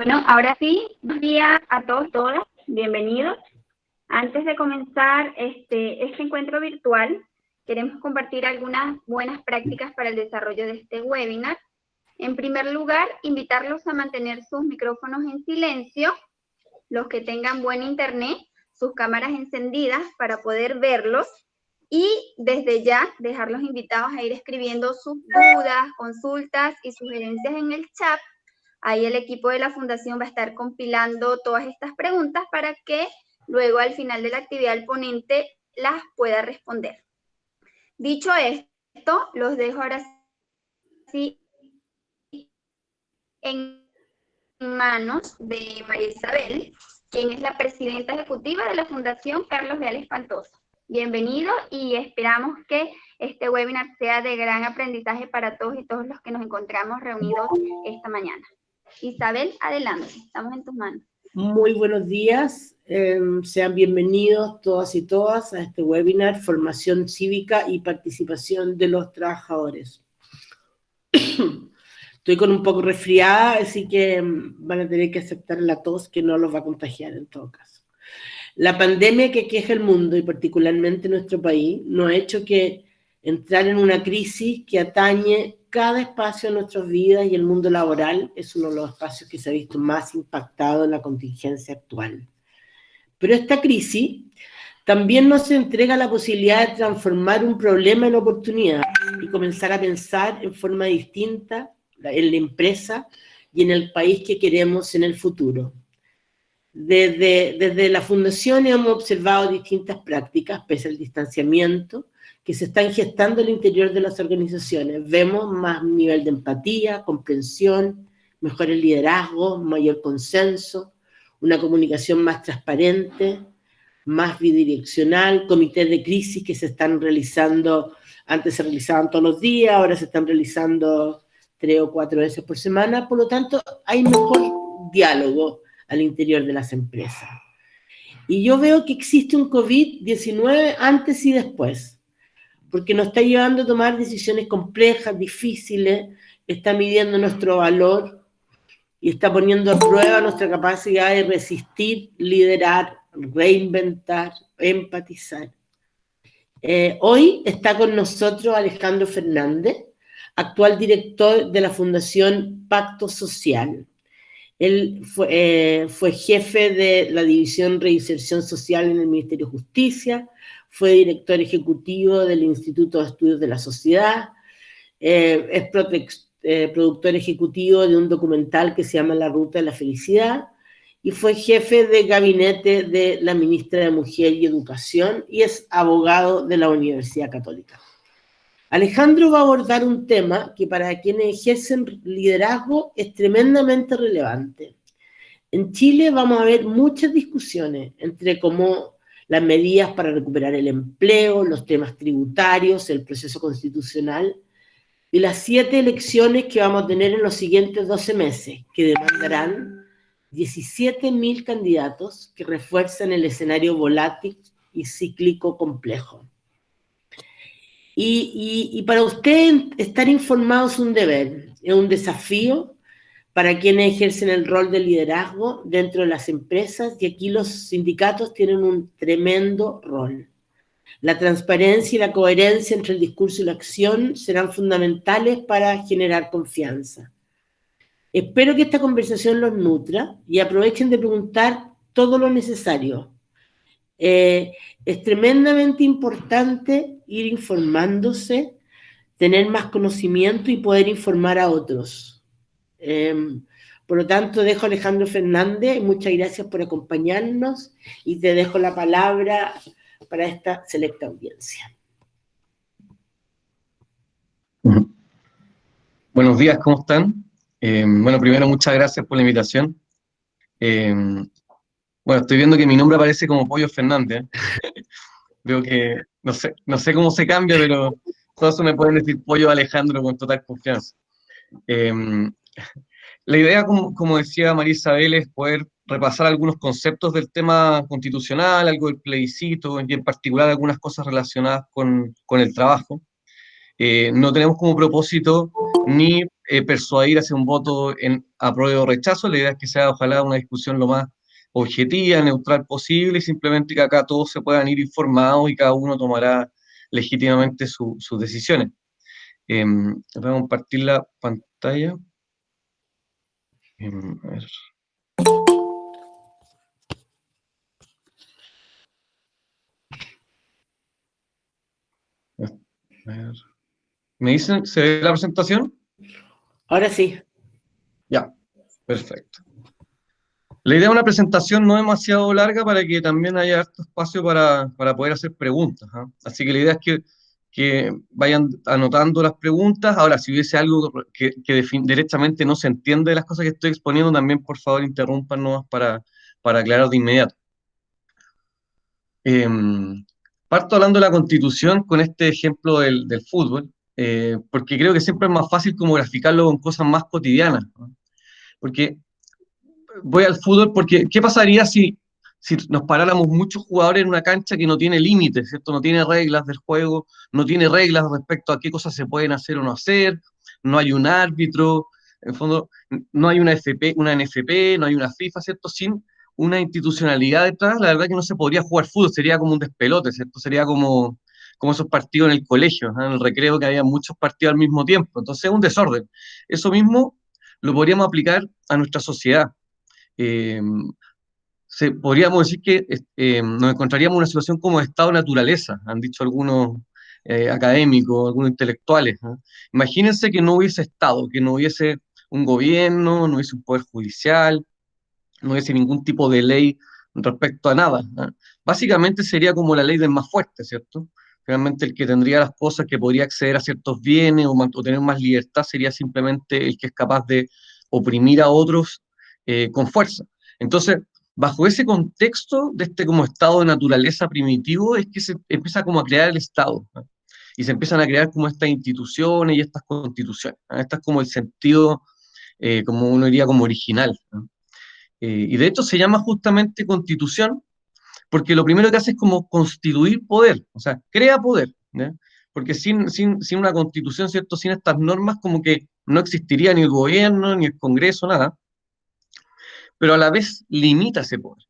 Bueno, ahora sí, buenos días a todos y todas, bienvenidos. Antes de comenzar este encuentro virtual, queremos compartir algunas buenas prácticas para el desarrollo de este webinar. En primer lugar, invitarlos a mantener sus micrófonos en silencio, los que tengan buen internet, sus cámaras encendidas para poder verlos, y desde ya dejarlos invitados a ir escribiendo sus dudas, consultas y sugerencias en el chat. Ahí el equipo de la Fundación va a estar compilando todas estas preguntas para que luego al final de la actividad el ponente las pueda responder. Dicho esto, los dejo ahora sí en manos de María Isabel, quien es la presidenta ejecutiva de la Fundación Carlos Leal Espantoso. Bienvenido y esperamos que este webinar sea de gran aprendizaje para todos y todos los que nos encontramos reunidos esta mañana. Isabel, adelante, estamos en tus manos. Muy buenos días, sean bienvenidos todas y todas a este webinar, Formación Cívica y Participación de los Trabajadores. Estoy con un poco resfriada, así que van a tener que aceptar la tos, que no los va a contagiar en todo caso. La pandemia que aqueja el mundo, y particularmente nuestro país, nos ha hecho que entrar en una crisis que atañe cada espacio de nuestras vidas, y el mundo laboral es uno de los espacios que se ha visto más impactado en la contingencia actual. Pero esta crisis también nos entrega la posibilidad de transformar un problema en oportunidad y comenzar a pensar en forma distinta en la empresa y en el país que queremos en el futuro. Desde la Fundación hemos observado distintas prácticas, pese al distanciamiento, que se están gestando al interior de las organizaciones. Vemos más nivel de empatía, comprensión, mejores liderazgos, mayor consenso, una comunicación más transparente, más bidireccional, comités de crisis que se están realizando, antes se realizaban todos los días, ahora se están realizando 3 o 4 veces por semana, por lo tanto hay mejor diálogo al interior de las empresas. Y yo veo que existe un COVID-19 antes y después, porque nos está llevando a tomar decisiones complejas, difíciles, está midiendo nuestro valor y está poniendo a prueba nuestra capacidad de resistir, liderar, reinventar, empatizar. Hoy está con nosotros Alejandro Fernández, actual director de la Fundación Pacto Social. Él fue jefe de la División Reinserción Social en el Ministerio de Justicia, fue director ejecutivo del Instituto de Estudios de la Sociedad, es productor ejecutivo de un documental que se llama La Ruta de la Felicidad, y fue jefe de gabinete de la ministra de Mujer y Educación, y es abogado de la Universidad Católica. Alejandro va a abordar un tema que para quienes ejercen liderazgo es tremendamente relevante. En Chile vamos a ver muchas discusiones entre cómo las medidas para recuperar el empleo, los temas tributarios, el proceso constitucional y las 7 elecciones que vamos a tener en los siguientes 12 meses, que demandarán 17.000 candidatos que refuerzan el escenario volátil y cíclico complejo. Y para usted estar informado es un deber, es un desafío para quienes ejercen el rol de liderazgo dentro de las empresas, y aquí los sindicatos tienen un tremendo rol. La transparencia y la coherencia entre el discurso y la acción serán fundamentales para generar confianza. Espero que esta conversación los nutra y aprovechen de preguntar todo lo necesario. Es tremendamente importante ir informándose, tener más conocimiento y poder informar a otros. Por lo tanto, dejo a Alejandro Fernández, muchas gracias por acompañarnos y te dejo la palabra para esta selecta audiencia. Buenos días, ¿cómo están? Bueno, primero muchas gracias por la invitación. Bueno, estoy viendo que mi nombre aparece como Pollo Fernández. Veo que, no sé cómo se cambia, pero todos me pueden decir Pollo Alejandro con total confianza. La idea, como decía María Isabel, es poder repasar algunos conceptos del tema constitucional, algo del plebiscito, y en particular algunas cosas relacionadas con el trabajo. No tenemos como propósito ni persuadir hacia un voto en apruebo o rechazo. La idea es que sea, ojalá, una discusión lo más objetiva, neutral posible, y simplemente que acá todos se puedan ir informados y cada uno tomará legítimamente sus decisiones. Voy a compartir la pantalla. A ver. A ver. ¿Me dicen, se ve la presentación? Ahora sí. Ya, perfecto. La idea de una presentación no demasiado larga para que también haya harto espacio para poder hacer preguntas, ¿ah? Así que la idea es que vayan anotando las preguntas. Ahora, si hubiese algo que directamente no se entiende de las cosas que estoy exponiendo, también por favor interrúmpanos para aclarar de inmediato. Parto hablando de la Constitución con este ejemplo del fútbol, porque creo que siempre es más fácil como graficarlo con cosas más cotidianas, ¿no? Porque voy al fútbol porque ¿qué pasaría si nos paráramos muchos jugadores en una cancha que no tiene límites, ¿cierto? No tiene reglas del juego, no tiene reglas respecto a qué cosas se pueden hacer o no hacer, no hay un árbitro, en el fondo no hay una NFP, no hay una FIFA, ¿cierto? Sin una institucionalidad detrás, la verdad que no se podría jugar fútbol, sería como un despelote, ¿cierto? Sería como esos partidos en el colegio, ¿no? En el recreo, que había muchos partidos al mismo tiempo, entonces es un desorden. Eso mismo lo podríamos aplicar a nuestra sociedad. eh, Podríamos decir que nos encontraríamos en una situación como de estado de naturaleza, han dicho algunos académicos, algunos intelectuales, ¿no? Imagínense que no hubiese Estado, que no hubiese un gobierno, no hubiese un poder judicial, no hubiese ningún tipo de ley respecto a nada, ¿no? Básicamente sería como la ley del más fuerte, ¿cierto? Realmente el que tendría las cosas, que podría acceder a ciertos bienes o tener más libertad, sería simplemente el que es capaz de oprimir a otros con fuerza. Entonces, bajo ese contexto de este como estado de naturaleza primitivo, es que se empieza como a crear el Estado, ¿no? Y se empiezan a crear como estas instituciones y estas constituciones, ¿no? Este es como el sentido, como uno diría, como original, ¿no? Y de hecho se llama justamente constitución porque lo primero que hace es como constituir poder, o sea, crea poder, ¿no? Porque sin una constitución, ¿cierto? Sin estas normas, como que no existiría ni el gobierno, ni el Congreso, nada, pero a la vez limita ese poder,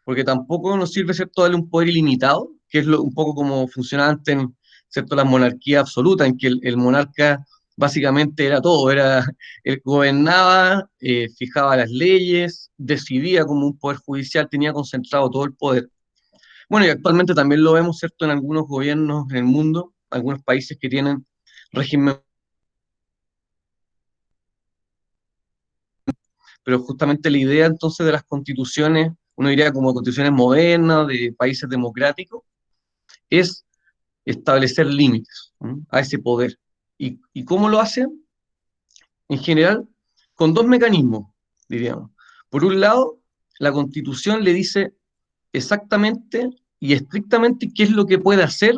porque tampoco nos sirve, ¿cierto?, darle un poder ilimitado, que es un poco como funcionaba antes, ¿cierto?, la monarquía absoluta, en que el monarca básicamente era todo, él gobernaba, fijaba las leyes, decidía como un poder judicial, tenía concentrado todo el poder. Bueno, y actualmente también lo vemos, ¿cierto?, en algunos gobiernos en el mundo, algunos países que tienen régimen, pero justamente la idea entonces de las constituciones, uno diría como constituciones modernas, de países democráticos, es establecer límites, ¿no?, a ese poder. ¿Y cómo lo hacen? En general, con dos mecanismos, diríamos. Por un lado, la Constitución le dice exactamente y estrictamente qué es lo que puede hacer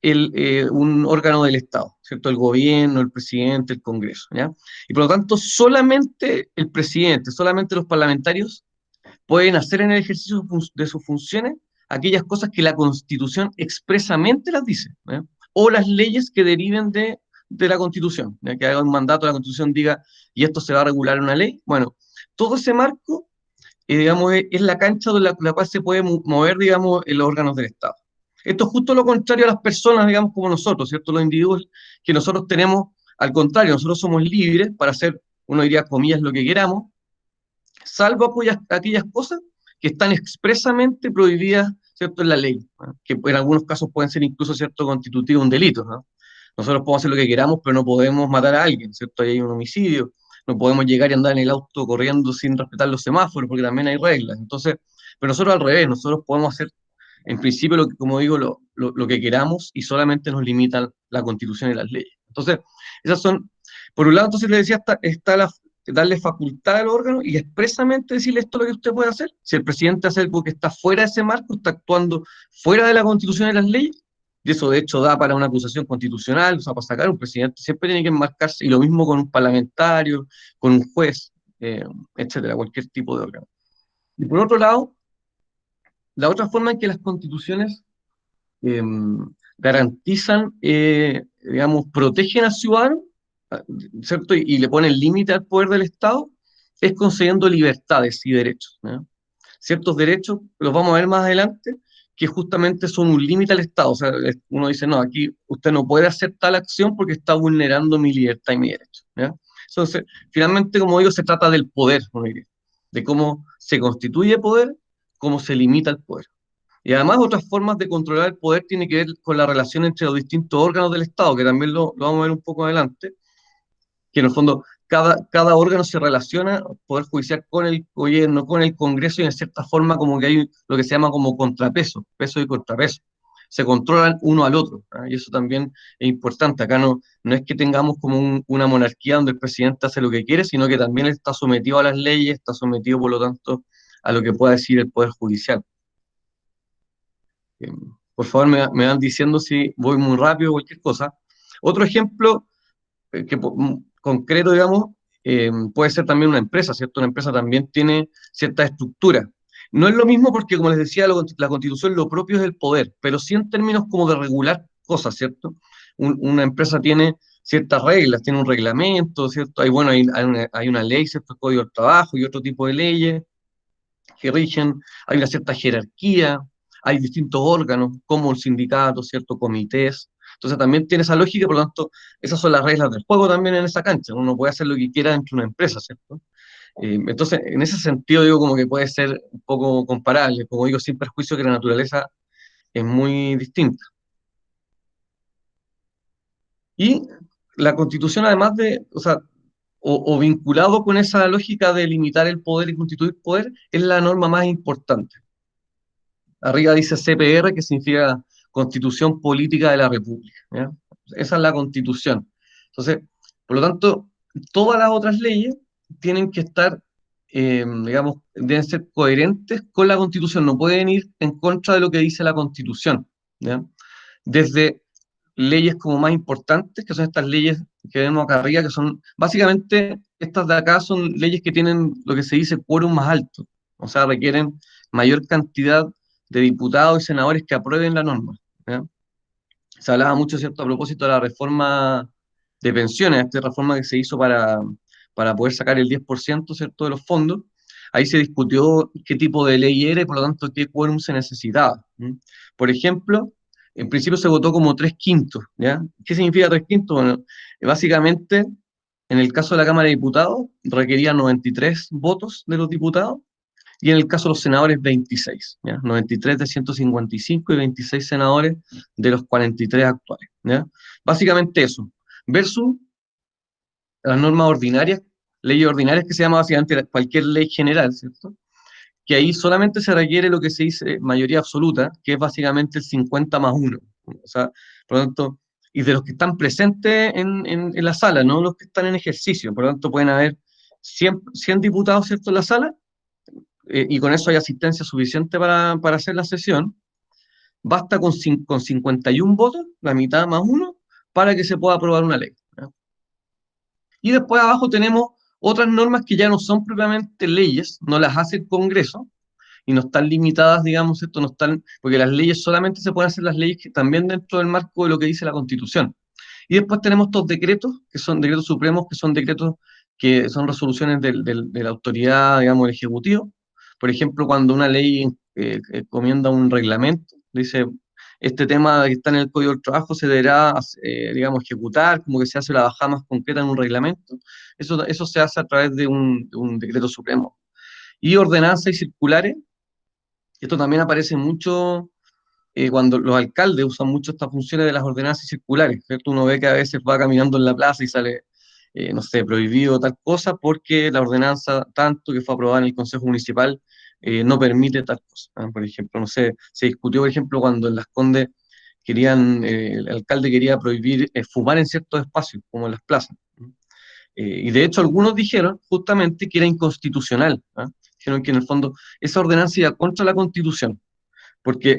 un órgano del Estado, ¿cierto? El gobierno, el presidente, el Congreso, ¿ya? Y por lo tanto, solamente el presidente, solamente los parlamentarios pueden hacer en el ejercicio de sus funciones aquellas cosas que la Constitución expresamente las dice, ¿eh? O las leyes que deriven de la Constitución, ¿ya? Que haga un mandato, la Constitución diga, y esto se va a regular en una ley. Bueno, todo ese marco, digamos, es la cancha de la cual se puede mover, digamos, los órganos del Estado. Esto es justo lo contrario a las personas, digamos, como nosotros, ¿cierto? Los individuos que nosotros tenemos, al contrario, nosotros somos libres para hacer, uno diría, comillas, lo que queramos, salvo aquellas cosas que están expresamente prohibidas, ¿cierto?, en la ley, ¿no? Que en algunos casos pueden ser incluso, ¿cierto?, constitutivo de un delito, ¿no? Nosotros podemos hacer lo que queramos, pero no podemos matar a alguien, ¿cierto? Ahí hay un homicidio, no podemos llegar y andar en el auto corriendo sin respetar los semáforos, porque también hay reglas. Entonces, pero nosotros al revés, nosotros podemos hacer, en principio, como digo, lo que queramos, y solamente nos limitan la Constitución y las leyes. Entonces, esas son, por un lado, entonces le decía, está darle facultad al órgano y expresamente decirle esto es lo que usted puede hacer. Si el presidente hace algo que está fuera de ese marco, está actuando fuera de la Constitución y las leyes, y eso de hecho da para una acusación constitucional, o sea, para sacar a un presidente siempre tiene que enmarcarse, y lo mismo con un parlamentario, con un juez, etcétera, cualquier tipo de órgano. Y por otro lado, la otra forma en que las constituciones garantizan, digamos, protegen al ciudadano, ¿cierto? Y le pone el límite al poder del Estado, es concediendo libertades y derechos, ¿no? Ciertos derechos, los vamos a ver más adelante, que justamente son un límite al Estado. O sea, uno dice, no, aquí usted no puede hacer tal acción porque está vulnerando mi libertad y mi derecho, ¿ya? Entonces, finalmente, como digo, se trata del poder, ¿no? De cómo se constituye poder, cómo se limita el poder. Y además otras formas de controlar el poder tiene que ver con la relación entre los distintos órganos del Estado, que también lo vamos a ver un poco adelante, que en el fondo cada órgano se relaciona, el Poder Judicial, con el gobierno, con el Congreso, y en cierta forma como que hay lo que se llama como contrapeso, peso y contrapeso. Se controlan uno al otro, ¿ah? Y eso también es importante. Acá no es que tengamos como una monarquía donde el presidente hace lo que quiere, sino que también está sometido a las leyes, está sometido, por lo tanto, a lo que pueda decir el Poder Judicial. Por favor, me van diciendo si voy muy rápido o cualquier cosa. Otro ejemplo concreto, digamos, puede ser también una empresa, ¿cierto? Una empresa también tiene cierta estructura. No es lo mismo porque, como les decía, la Constitución lo propio es el poder, pero sí en términos como de regular cosas, ¿cierto? Una empresa tiene ciertas reglas, tiene un reglamento, ¿cierto? Hay una ley, ¿cierto? El Código del Trabajo y otro tipo de leyes que rigen, hay una cierta jerarquía, hay distintos órganos, como el sindicato, ¿cierto? Comités. Entonces también tiene esa lógica, por lo tanto, esas son las reglas del juego también en esa cancha. Uno puede hacer lo que quiera dentro de una empresa, ¿cierto? Entonces, en ese sentido, digo, como que puede ser un poco comparable, como digo, sin perjuicio que la naturaleza es muy distinta. Y la Constitución, además de, o sea, o vinculado con esa lógica de limitar el poder y constituir poder, es la norma más importante. Arriba dice CPR, que significa Constitución Política de la República, ¿ya? Esa es la Constitución. Entonces, por lo tanto, todas las otras leyes tienen que estar, digamos, deben ser coherentes con la Constitución, no pueden ir en contra de lo que dice la Constitución, ¿ya? Desde leyes como más importantes, que son estas leyes que vemos acá arriba, que son, básicamente, estas de acá son leyes que tienen lo que se dice quórum más alto, o sea, requieren mayor cantidad de diputados y senadores que aprueben la norma, ¿ya? Se hablaba mucho, ¿cierto?, a propósito de la reforma de pensiones, esta reforma que se hizo para poder sacar el 10%, ¿cierto?, de los fondos. Ahí se discutió qué tipo de ley era y por lo tanto qué quórum se necesitaba. Por ejemplo, en principio se votó como 3/5, ¿ya? ¿Qué significa 3/5? Bueno, básicamente, en el caso de la Cámara de Diputados, requería 93 votos de los diputados, y en el caso de los senadores, 26, ¿ya? 93 de 155 y 26 senadores de los 43 actuales, ¿ya? Básicamente eso, versus las normas ordinarias, leyes ordinarias, que se llama básicamente cualquier ley general, ¿cierto? Que ahí solamente se requiere lo que se dice mayoría absoluta, que es básicamente el 50+1. O sea, por lo tanto, y de los que están presentes en la sala, no los que están en ejercicio. Por lo tanto, pueden haber 100 diputados, ¿cierto?, en la sala, y con eso hay asistencia suficiente para hacer la sesión. Basta con 51 votos, la mitad más uno, para que se pueda aprobar una ley, ¿ya? Y después abajo tenemos otras normas que ya no son propiamente leyes, no las hace el Congreso, y no están limitadas, digamos, esto no están, porque las leyes solamente se pueden hacer las leyes que también dentro del marco de lo que dice la Constitución. Y después tenemos estos decretos, que son decretos supremos, que son decretos que son resoluciones de la autoridad, digamos, del Ejecutivo. Por ejemplo, cuando una ley encomienda un reglamento, dice, este tema que está en el Código del Trabajo se deberá, digamos, ejecutar, como que se hace la bajada más concreta en un reglamento. Eso se hace a través de un decreto supremo. Y ordenanzas y circulares, esto también aparece mucho cuando los alcaldes usan mucho estas funciones de las ordenanzas circulares, ¿cierto? Uno ve que a veces va caminando en la plaza y sale, no sé, prohibido tal cosa porque la ordenanza tanto que fue aprobada en el Consejo Municipal no permite tal cosa, ¿ah? Por ejemplo, no sé, se discutió, por ejemplo, cuando en Las Condes el alcalde quería prohibir fumar en ciertos espacios, como en las plazas. Y de hecho algunos dijeron justamente que era inconstitucional, ¿ah? Dijeron que en el fondo esa ordenanza iba contra la Constitución, porque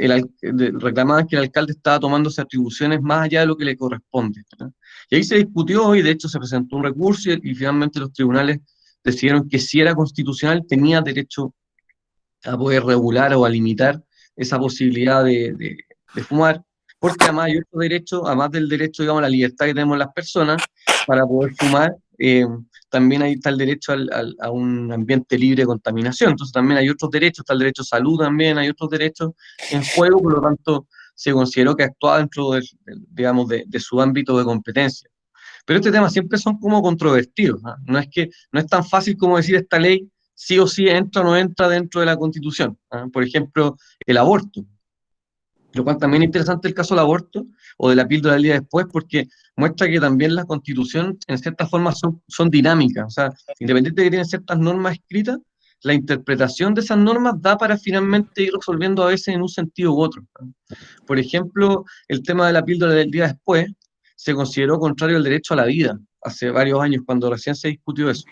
reclamaban que el alcalde estaba tomándose atribuciones más allá de lo que le corresponde, ¿verdad? Y ahí se discutió y de hecho se presentó un recurso y finalmente los tribunales decidieron que si era constitucional tenía derecho a poder regular o a limitar esa posibilidad de fumar. porque además hay otro derecho, además del derecho, digamos, a la libertad que tenemos las personas para poder fumar, también ahí está el derecho a un ambiente libre de contaminación. Entonces también hay otros derechos, está el derecho a salud también, hay otros derechos en juego, por lo tanto se consideró que actuaba dentro digamos, de su ámbito de competencia. Pero este tema siempre son como controvertidos, ¿ah? No es tan fácil como decir esta ley sí o sí entra o no entra dentro de la Constitución, ¿ah? Por ejemplo, el aborto, lo cual también es interesante el caso del aborto o de la píldora del día después, porque muestra que también la Constitución en ciertas formas son dinámicas, o sea, independiente de que tienen ciertas normas escritas, la interpretación de esas normas da para finalmente ir resolviendo a veces en un sentido u otro, ¿ah? Por ejemplo, el tema de la píldora del día después se consideró contrario al derecho a la vida hace varios años, cuando recién se discutió eso,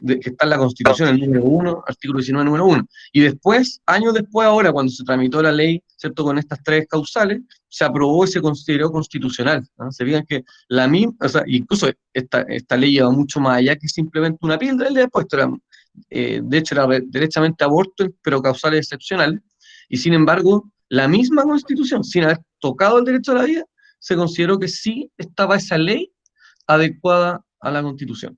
que está en la Constitución, el número 1, artículo 19, número 1. Y después, años después, ahora, cuando se tramitó la ley, ¿cierto?, con estas tres causales, se aprobó y se consideró constitucional, ¿no? Se vean que la misma, o sea, incluso esta ley lleva mucho más allá que simplemente una píldora del día después. De hecho, era derechamente aborto, pero causales excepcionales, y sin embargo, la misma Constitución, sin haber tocado el derecho a la vida, se consideró que sí estaba esa ley adecuada a la Constitución.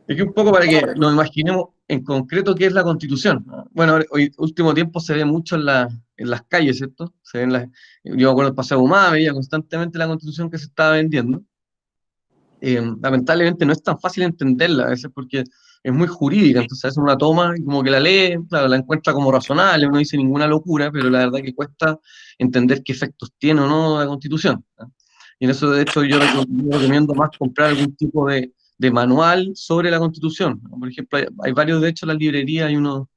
Es que un poco para que nos imaginemos en concreto qué es la Constitución, ¿no? Bueno, hoy último tiempo se ve mucho en las calles, ¿cierto? Yo me acuerdo el paseo Humada, veía constantemente la Constitución que se estaba vendiendo. Lamentablemente no es tan fácil entenderla a veces porque es muy jurídica, entonces a veces uno la toma y como que la lee, claro, la encuentra como razonable, no dice ninguna locura, pero la verdad que cuesta entender qué efectos tiene o no la Constitución, ¿no? Y en eso, de hecho, yo recomiendo más comprar algún tipo de manual sobre la Constitución, ¿no? Por ejemplo, hay varios, de hecho, en las librerías, hay uno,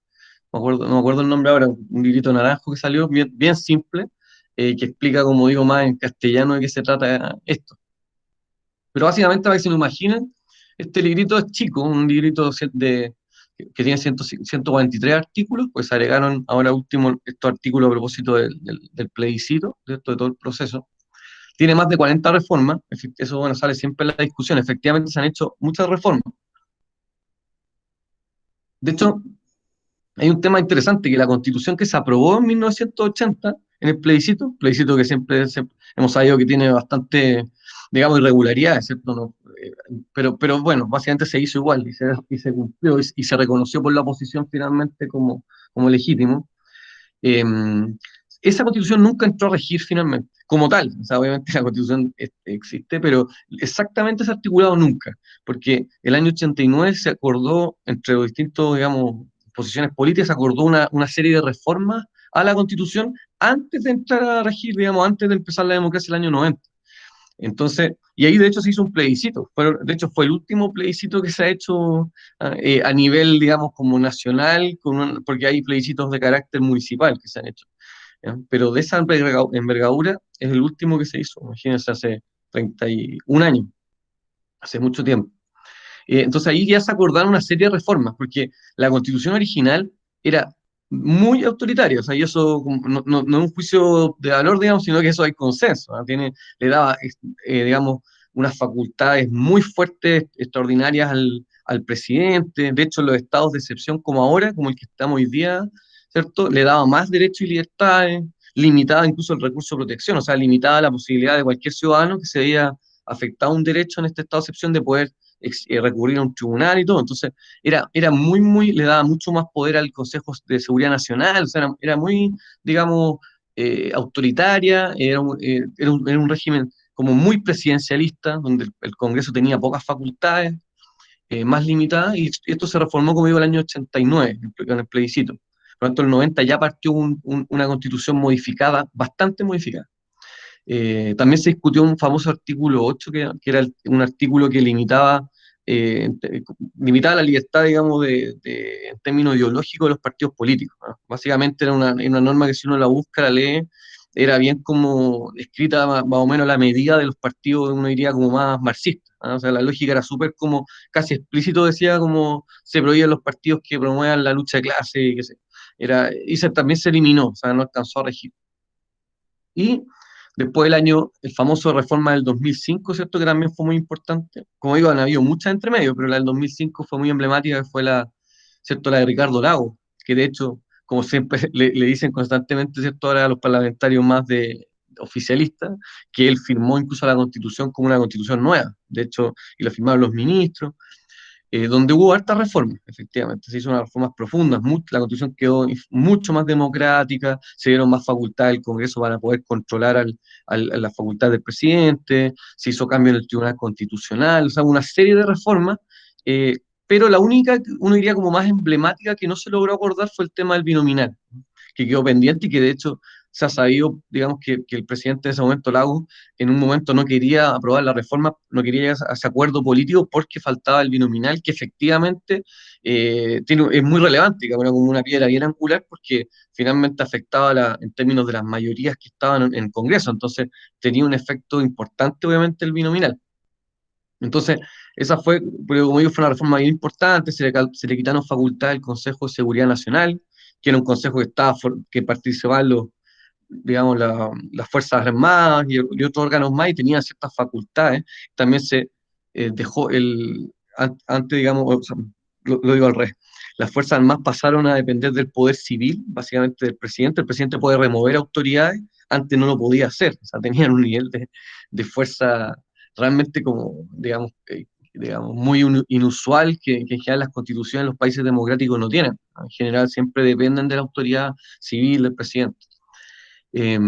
no me acuerdo el nombre ahora, un librito naranjo que salió, bien, bien simple, que explica, como digo, más en castellano de qué se trata esto. Pero básicamente, para que se lo imaginen, este librito es chico, un librito que tiene 143 artículos, pues agregaron ahora último estos artículos a propósito del plebiscito, de todo el proceso. Tiene más de 40 reformas, eso bueno, sale siempre en la discusión, efectivamente se han hecho muchas reformas. De hecho, hay un tema interesante, que la Constitución que se aprobó en 1980, en el plebiscito que siempre hemos sabido que tiene bastante, digamos, irregularidades, ¿cierto? No, pero bueno, básicamente se hizo igual y se cumplió y se reconoció por la oposición finalmente como legítimo. Eh, Esa Constitución nunca entró a regir finalmente, como tal. O sea, obviamente la Constitución existe, pero exactamente se ha articulado nunca, porque el año 89 se acordó entre los distintos, digamos, posiciones políticas, se acordó una serie de reformas a la Constitución antes de entrar a regir, digamos, antes de empezar la democracia el año 90. Entonces, y ahí de hecho se hizo un plebiscito. De hecho, fue el último plebiscito que se ha hecho a nivel, digamos, como nacional, porque hay plebiscitos de carácter municipal que se han hecho, ¿ya? Pero de esa envergadura es el último que se hizo, imagínense, hace 31 años, hace mucho tiempo. Entonces ahí ya se acordaron una serie de reformas, porque la Constitución original era muy autoritaria, o sea, y eso no es un juicio de valor, digamos, sino que eso hay consenso, ¿no? Le daba, digamos, unas facultades muy fuertes, extraordinarias al presidente. De hecho, los estados de excepción como ahora, como el que estamos hoy día, ¿cierto?, le daba más derechos y libertades, limitaba incluso el recurso de protección, o sea, limitaba la posibilidad de cualquier ciudadano que se veía afectado un derecho en este estado de excepción de poder recurrir a un tribunal y todo. Entonces, era muy, le daba mucho más poder al Consejo de Seguridad Nacional, o sea, era muy, digamos, autoritaria, era un régimen como muy presidencialista, donde el Congreso tenía pocas facultades, más limitadas, y esto se reformó, como digo, el año 89, en el plebiscito. Por lo tanto, en el 90 ya partió una constitución modificada, bastante modificada. También se discutió un famoso artículo 8, que era un artículo que eh, limitaba la libertad, digamos, en términos ideológicos de los partidos políticos, ¿no? Básicamente era una norma que, si uno la busca, la lee, era bien como escrita más o menos a la medida de los partidos, uno diría como más marxista, ¿no? O sea, la lógica era súper como, casi explícito, decía como se prohíben los partidos que promuevan la lucha de clase, y qué sé. También se eliminó, o sea, no alcanzó a regir. Y después el famoso reforma del 2005, ¿cierto?, que también fue muy importante. Como digo, han habido muchas entre medio, pero la del 2005 fue muy emblemática, que fue ¿cierto?, la de Ricardo Lagos, que de hecho como siempre le dicen constantemente, ¿cierto?, ahora a los parlamentarios más oficialistas, que él firmó incluso la Constitución como una Constitución nueva, de hecho, y lo firmaron los ministros, donde hubo hartas reformas, efectivamente, se hizo unas reformas profundas, la Constitución quedó mucho más democrática, se dieron más facultades al Congreso para poder controlar a la facultad del presidente, se hizo cambio en el Tribunal Constitucional, o sea, una serie de reformas, pero la única, uno diría como más emblemática que no se logró acordar fue el tema del binominal, que quedó pendiente y que de hecho se ha sabido, digamos, que el presidente de ese momento, Lagos, en un momento no quería aprobar la reforma, no quería llegar a ese acuerdo político porque faltaba el binominal, que efectivamente es muy relevante, digamos, como una piedra bien angular, porque finalmente afectaba en términos de las mayorías que estaban en el Congreso, entonces tenía un efecto importante, obviamente, el binominal. Entonces, esa fue, pero como digo, fue una reforma bien importante, se le quitaron facultades al Consejo de Seguridad Nacional, que era un consejo que participaban digamos, las Fuerzas Armadas y otros órganos más, y tenían ciertas facultades. También se dejó antes, digamos, o sea, lo digo al revés, las Fuerzas Armadas pasaron a depender del poder civil, básicamente del presidente. El presidente puede remover autoridades, antes no lo podía hacer, o sea, tenían un nivel de fuerza realmente como, digamos, muy inusual, que en general las constituciones de los países democráticos no tienen. En general siempre dependen de la autoridad civil del presidente. Eh,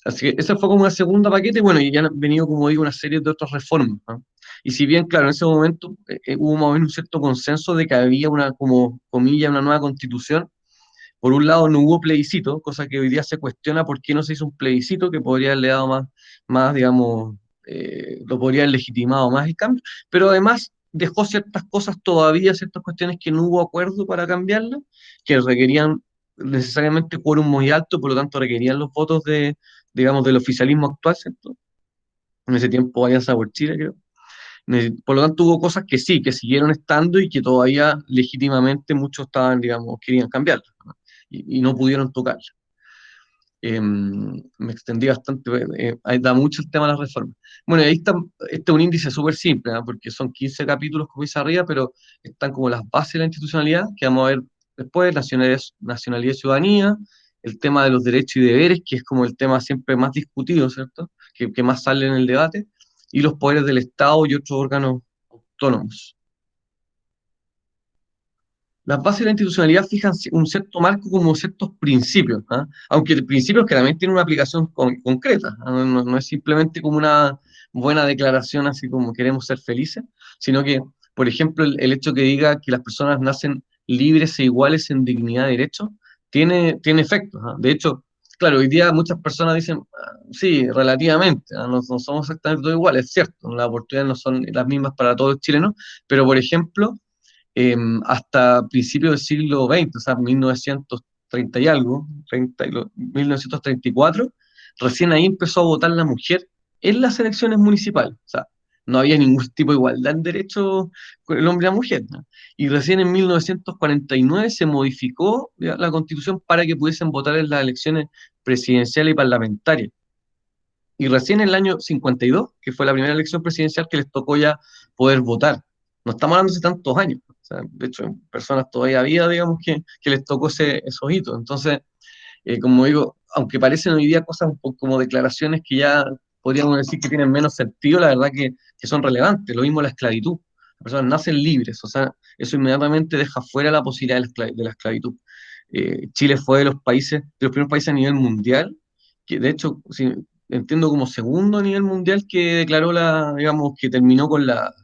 Así que esa fue como una segunda paquete, bueno, y ya han venido, como digo, una serie de otras reformas, ¿no? Y si bien, claro, en ese momento hubo más o menos un cierto consenso de que había una, como comilla, una nueva constitución, por un lado no hubo plebiscito, cosa que hoy día se cuestiona por qué no se hizo un plebiscito, que podría haberle dado más digamos, lo podría haber legitimado más el cambio, pero además dejó ciertas cosas todavía, ciertas cuestiones que no hubo acuerdo para cambiarlas, que requerían necesariamente quórum muy alto, por lo tanto requerían los votos digamos, del oficialismo actual, ¿cierto? En ese tiempo Alianza por Chile, creo. Por lo tanto, hubo cosas que sí, que siguieron estando y que todavía legítimamente muchos estaban, digamos, querían cambiarlas, ¿no? Y no pudieron tocarlas. Me extendí bastante, ahí da mucho el tema de las reformas. Bueno, ahí está, este es un índice súper simple, ¿no? Porque son 15 capítulos, como dice arriba, pero están como las bases de la institucionalidad, que vamos a ver después, nacionalidad y ciudadanía, el tema de los derechos y deberes, que es como el tema siempre más discutido, ¿cierto? Que más sale en el debate, y los poderes del Estado y otros órganos autónomos. Las bases de la institucionalidad fijan un cierto marco como ciertos principios, ¿ah? Aunque principios que también tienen una aplicación concreta, ¿ah? No es simplemente como una buena declaración así como queremos ser felices, sino que, por ejemplo, el hecho que diga que las personas nacen libres e iguales en dignidad y derecho, tiene efectos, ¿ah? De hecho, claro, hoy día muchas personas dicen, sí, relativamente, ¿ah? No somos exactamente todos iguales, es cierto, las oportunidades no son las mismas para todos los chilenos, pero por ejemplo, hasta principios del siglo XX, o sea, 1930 y algo, 1934, recién ahí empezó a votar la mujer en las elecciones municipales. O sea, no había ningún tipo de igualdad en derechos con el hombre y la mujer, ¿no? Y recién en 1949 se modificó la Constitución para que pudiesen votar en las elecciones presidenciales y parlamentarias. Y recién en el año 52, que fue la primera elección presidencial, que les tocó ya poder votar. No estamos hablando de tantos años. O sea, de hecho, personas todavía había, digamos, que les tocó esos hitos. Entonces, como digo, aunque parecen hoy día cosas un poco como declaraciones que ya podríamos decir que tienen menos sentido, la verdad que son relevantes. Lo mismo la esclavitud. Las personas nacen libres, o sea, eso inmediatamente deja fuera la posibilidad de la esclavitud. Chile fue de los primeros países a nivel mundial, que de hecho, si, entiendo como segundo a nivel mundial que declaró digamos, que terminó con la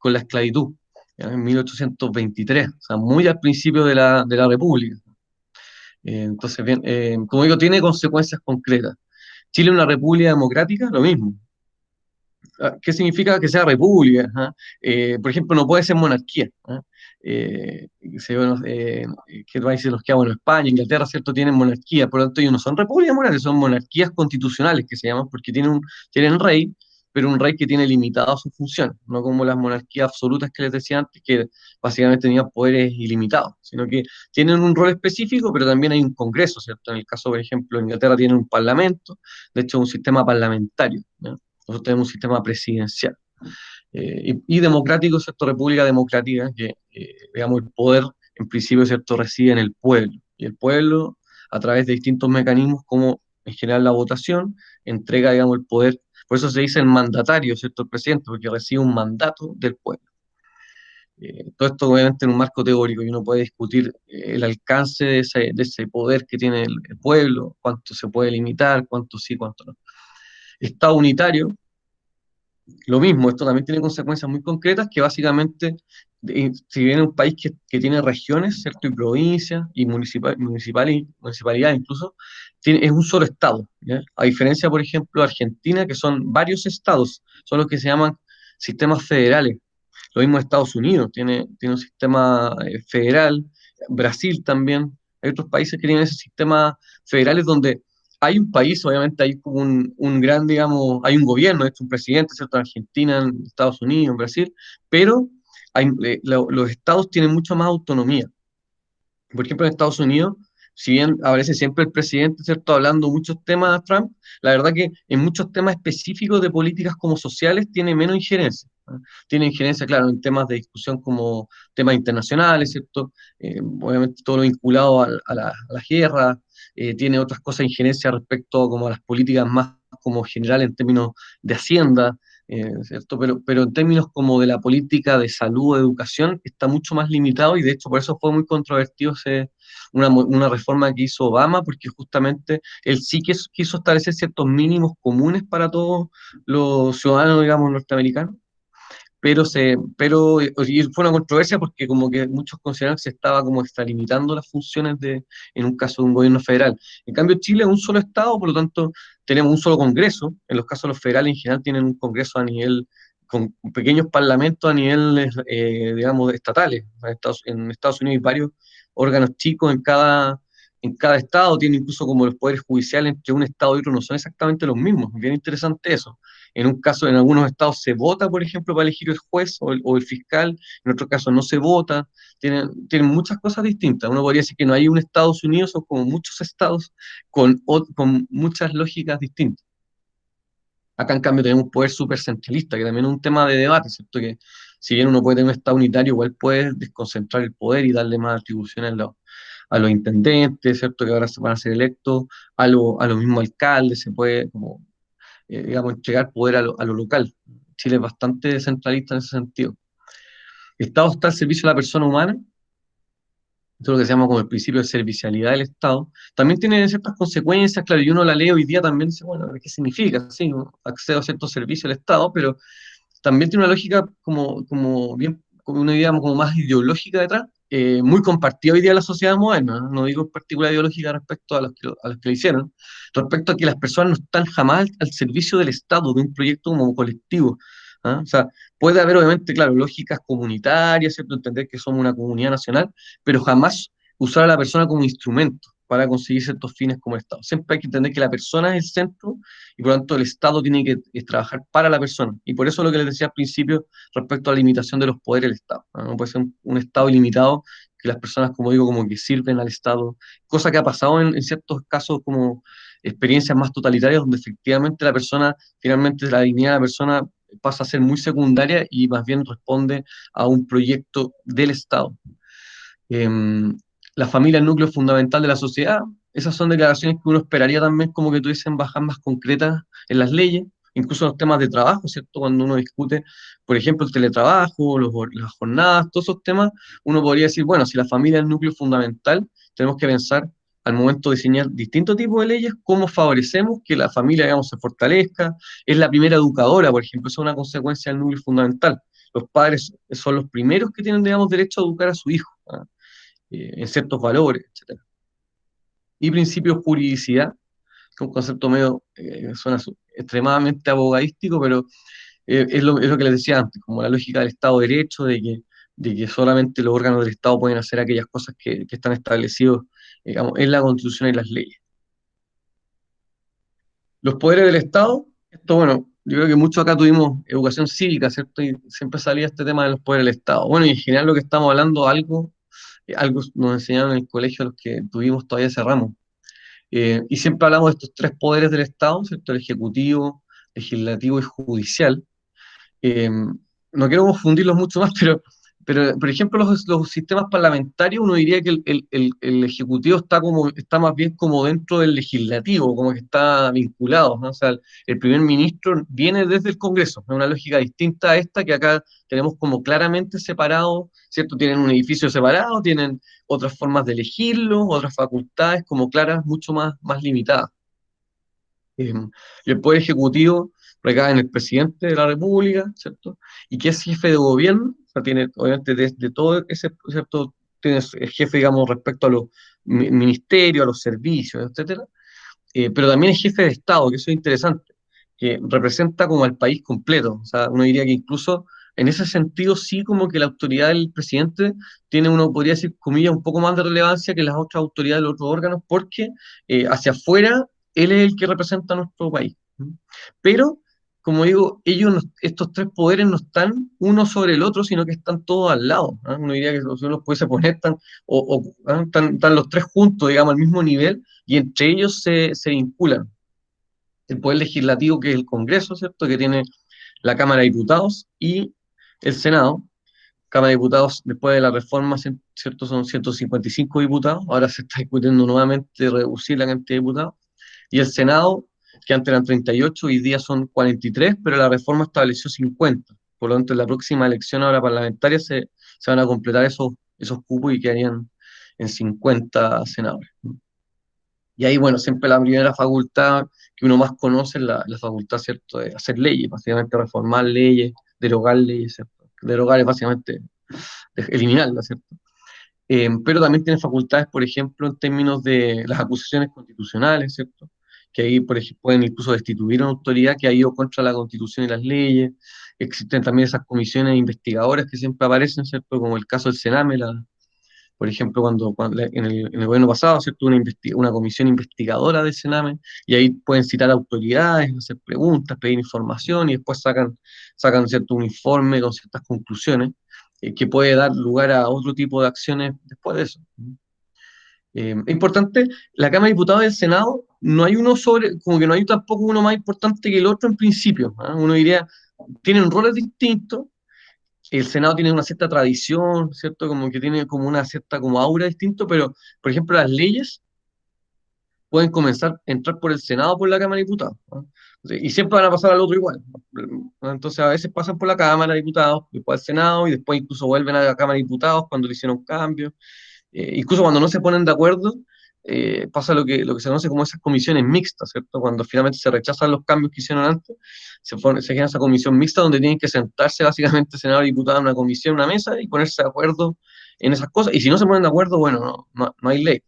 esclavitud, ¿ya? En 1823, o sea, muy al principio de la República. Entonces, bien, como digo, tiene consecuencias concretas. Chile es una república democrática, lo mismo. ¿Qué significa que sea república? ¿Ah? Por ejemplo, no puede ser monarquía. ¿Ah? Bueno, ¿qué países los que hay? Bueno, España, Inglaterra, ¿cierto? Tienen monarquía, por lo tanto ellos no son repúblicas morales, son monarquías constitucionales que se llaman, porque tienen rey, pero un rey que tiene limitadas sus funciones, no como las monarquías absolutas que les decía antes, que básicamente tenían poderes ilimitados, sino que tienen un rol específico, pero también hay un congreso, ¿cierto? En el caso, por ejemplo, Inglaterra tiene un parlamento, de hecho un sistema parlamentario, ¿no? Nosotros tenemos un sistema presidencial. Y democrático, ¿cierto? República democrática, que, digamos, el poder, en principio, ¿cierto?, reside en el pueblo. Y el pueblo, a través de distintos mecanismos, como en general la votación, entrega, digamos, el poder. Por eso se dice el mandatario, ¿cierto? El presidente, porque recibe un mandato del pueblo. Todo esto obviamente en un marco teórico y uno puede discutir el alcance de ese poder que tiene el pueblo, cuánto se puede limitar, cuánto sí, cuánto no. Estado unitario, lo mismo, esto también tiene consecuencias muy concretas que básicamente, si bien es un país que tiene regiones, ¿cierto? Y provincias y municipalidades incluso, es un solo estado, ¿ya? A diferencia, por ejemplo, de Argentina, que son varios estados, son los que se llaman sistemas federales. Lo mismo Estados Unidos, tiene un sistema federal, Brasil también, hay otros países que tienen ese sistema federales donde hay un país, obviamente hay como un gran, digamos, hay un gobierno, es un presidente, ¿cierto? En Argentina, en Estados Unidos, en Brasil, pero los estados tienen mucha más autonomía. Por ejemplo, en Estados Unidos, si bien aparece siempre el presidente, ¿cierto?, hablando muchos temas de Trump, la verdad que en muchos temas específicos de políticas como sociales tiene menos injerencia, ¿no? Tiene injerencia, claro, en temas de discusión como temas internacionales, ¿cierto? Obviamente todo lo vinculado a la guerra, tiene otras cosas de injerencia respecto como a las políticas más como general en términos de hacienda, ¿cierto? Pero en términos como de la política de salud o educación está mucho más limitado y de hecho por eso fue muy controvertido una reforma que hizo Obama, porque justamente él sí quiso establecer ciertos mínimos comunes para todos los ciudadanos, digamos, norteamericanos, y fue una controversia porque como que muchos consideraron que se estaba como extralimitando las funciones en un caso de un gobierno federal. En cambio, Chile es un solo estado, por lo tanto, tenemos un solo congreso. En los casos de los federales en general tienen un congreso a nivel, con pequeños parlamentos a niveles, digamos, estatales. En Estados Unidos hay varios órganos chicos en cada estado, tiene incluso como los poderes judiciales entre un estado y otro no son exactamente los mismos. Bien interesante eso. En un caso, en algunos estados se vota, por ejemplo, para elegir el juez o el fiscal, en otros casos no se vota, tienen muchas cosas distintas. Uno podría decir que no hay un Estados Unidos, son como muchos estados con muchas lógicas distintas. Acá, en cambio, tenemos un poder súper centralista, que también es un tema de debate, ¿cierto? Que si bien uno puede tener un Estado unitario, igual puede desconcentrar el poder y darle más atribuciones a los intendentes, ¿cierto? Que ahora se van a ser electos, a los mismos alcaldes, se puede como digamos, entregar poder a lo local. Chile es bastante centralista en ese sentido. El Estado está al servicio de la persona humana, esto es lo que se llama como el principio de servicialidad del Estado. También tiene ciertas consecuencias, claro, y uno la lee hoy día también dice, bueno, ¿qué significa? Sí, ¿no? Accedo a ciertos servicios del Estado, pero también tiene una lógica como bien, como una idea como más ideológica detrás, muy compartida hoy día en la sociedad moderna, ¿no? No digo en particular ideológica respecto a los que lo hicieron, respecto a que las personas no están jamás al servicio del Estado, de un proyecto como colectivo. ¿Ah? O sea, puede haber obviamente, claro, lógicas comunitarias, ¿cierto? Entender que somos una comunidad nacional, pero jamás usar a la persona como instrumento para conseguir ciertos fines como el Estado. Siempre hay que entender que la persona es el centro y por lo tanto el Estado tiene que trabajar para la persona. Y por eso lo que les decía al principio respecto a la limitación de los poderes del Estado. No puede ser un Estado ilimitado, que las personas, como digo, como que sirven al Estado, cosa que ha pasado en ciertos casos como experiencias más totalitarias, donde efectivamente la persona, finalmente la dignidad de la persona pasa a ser muy secundaria y más bien responde a un proyecto del Estado. Eh, la familia, el núcleo fundamental de la sociedad, esas son declaraciones que uno esperaría también como que tuviesen bajas más concretas en las leyes, incluso en los temas de trabajo, ¿cierto? Cuando uno discute, por ejemplo, el teletrabajo, las jornadas, todos esos temas, uno podría decir, bueno, si la familia es el núcleo fundamental, tenemos que pensar al momento de diseñar distintos tipos de leyes, cómo favorecemos que la familia, digamos, se fortalezca, es la primera educadora, por ejemplo, eso es una consecuencia del núcleo fundamental. Los padres son los primeros que tienen, digamos, derecho a educar a su hijo, ¿ah? En ciertos valores, etcétera. Y principio de juridicidad, que es un concepto medio, suena extremadamente abogadístico, pero es lo que les decía antes, como la lógica del Estado de Derecho, de que solamente los órganos del Estado pueden hacer aquellas cosas que están establecidos, digamos, en la Constitución y las leyes. Los poderes del Estado, esto, bueno, yo creo que mucho acá tuvimos educación cívica, ¿cierto? Y siempre salía este tema de los poderes del Estado. Bueno, y en general lo que estamos hablando, algo nos enseñaron en el colegio los que tuvimos todavía ese ramo. Y siempre hablamos de estos tres poderes del Estado, ¿cierto? El ejecutivo, legislativo y judicial. No quiero confundirlos mucho más, pero pero, por ejemplo, los sistemas parlamentarios, uno diría que el Ejecutivo está más bien como dentro del Legislativo, como que está vinculado, ¿no? O sea, el primer ministro viene desde el Congreso, es una lógica distinta a esta que acá tenemos como claramente separado, ¿cierto? Tienen un edificio separado, tienen otras formas de elegirlo, otras facultades como claras, mucho más limitadas. Y el Poder Ejecutivo recae en el presidente de la República, ¿cierto? Y que es jefe de gobierno, o sea, tiene, obviamente, desde todo ese, ¿cierto? Tiene, es jefe, digamos, respecto a los ministerios, a los servicios, etcétera. Pero también es jefe de Estado, que eso es interesante, que representa como al país completo. O sea, uno diría que incluso en ese sentido sí como que la autoridad del presidente tiene, uno podría decir, comillas, un poco más de relevancia que las otras autoridades de los otros órganos, porque hacia afuera él es el que representa a nuestro país. Pero, como digo, estos tres poderes no están uno sobre el otro, sino que están todos al lado. ¿Ah? Uno diría que si uno los pudiese poner, están los tres juntos, digamos, al mismo nivel, y entre ellos se vinculan. El Poder Legislativo, que es el Congreso, ¿cierto? Que tiene la Cámara de Diputados y el Senado. Cámara de Diputados, después de la reforma, ¿cierto? Son 155 diputados, ahora se está discutiendo nuevamente reducir la cantidad de diputados. Y el Senado, que antes eran 38, hoy día son 43, pero la reforma estableció 50. Por lo tanto, en la próxima elección ahora parlamentaria se van a completar esos cupos y quedarían en 50 senadores. Y ahí, bueno, siempre la primera facultad que uno más conoce es la facultad, ¿cierto?, de hacer leyes, básicamente reformar leyes, derogar leyes, ¿cierto? Derogar es básicamente eliminarlas, ¿cierto? Pero también tiene facultades, por ejemplo, en términos de las acusaciones constitucionales, ¿cierto? Que ahí, por ejemplo, pueden incluso destituir a una autoridad que ha ido contra la Constitución y las leyes. Existen también esas comisiones investigadoras que siempre aparecen, ¿cierto? Como el caso del Sename, por ejemplo, en el gobierno pasado, ¿cierto? Una comisión investigadora del Sename, y ahí pueden citar autoridades, hacer preguntas, pedir información, y después sacan cierto un informe con ciertas conclusiones, que puede dar lugar a otro tipo de acciones después de eso. Importante, la Cámara de Diputados y el Senado, no hay uno como que no hay tampoco uno más importante que el otro en principio. ¿Ah? Uno diría, tienen roles distintos, el Senado tiene una cierta tradición, ¿cierto? Como que tiene como una cierta como aura distinto, pero, por ejemplo, las leyes pueden comenzar a entrar por el Senado o por la Cámara de Diputados, ¿no? Y siempre van a pasar al otro igual, ¿no? Entonces, a veces pasan por la Cámara de Diputados, después al Senado, y después incluso vuelven a la Cámara de Diputados cuando le hicieron cambios. Incluso cuando no se ponen de acuerdo, pasa lo que se conoce como esas comisiones mixtas, ¿cierto? Cuando finalmente se rechazan los cambios que hicieron antes, se genera esa comisión mixta donde tienen que sentarse básicamente senador y diputado en una comisión, en una mesa, y ponerse de acuerdo en esas cosas. Y si no se ponen de acuerdo, bueno, no hay ley.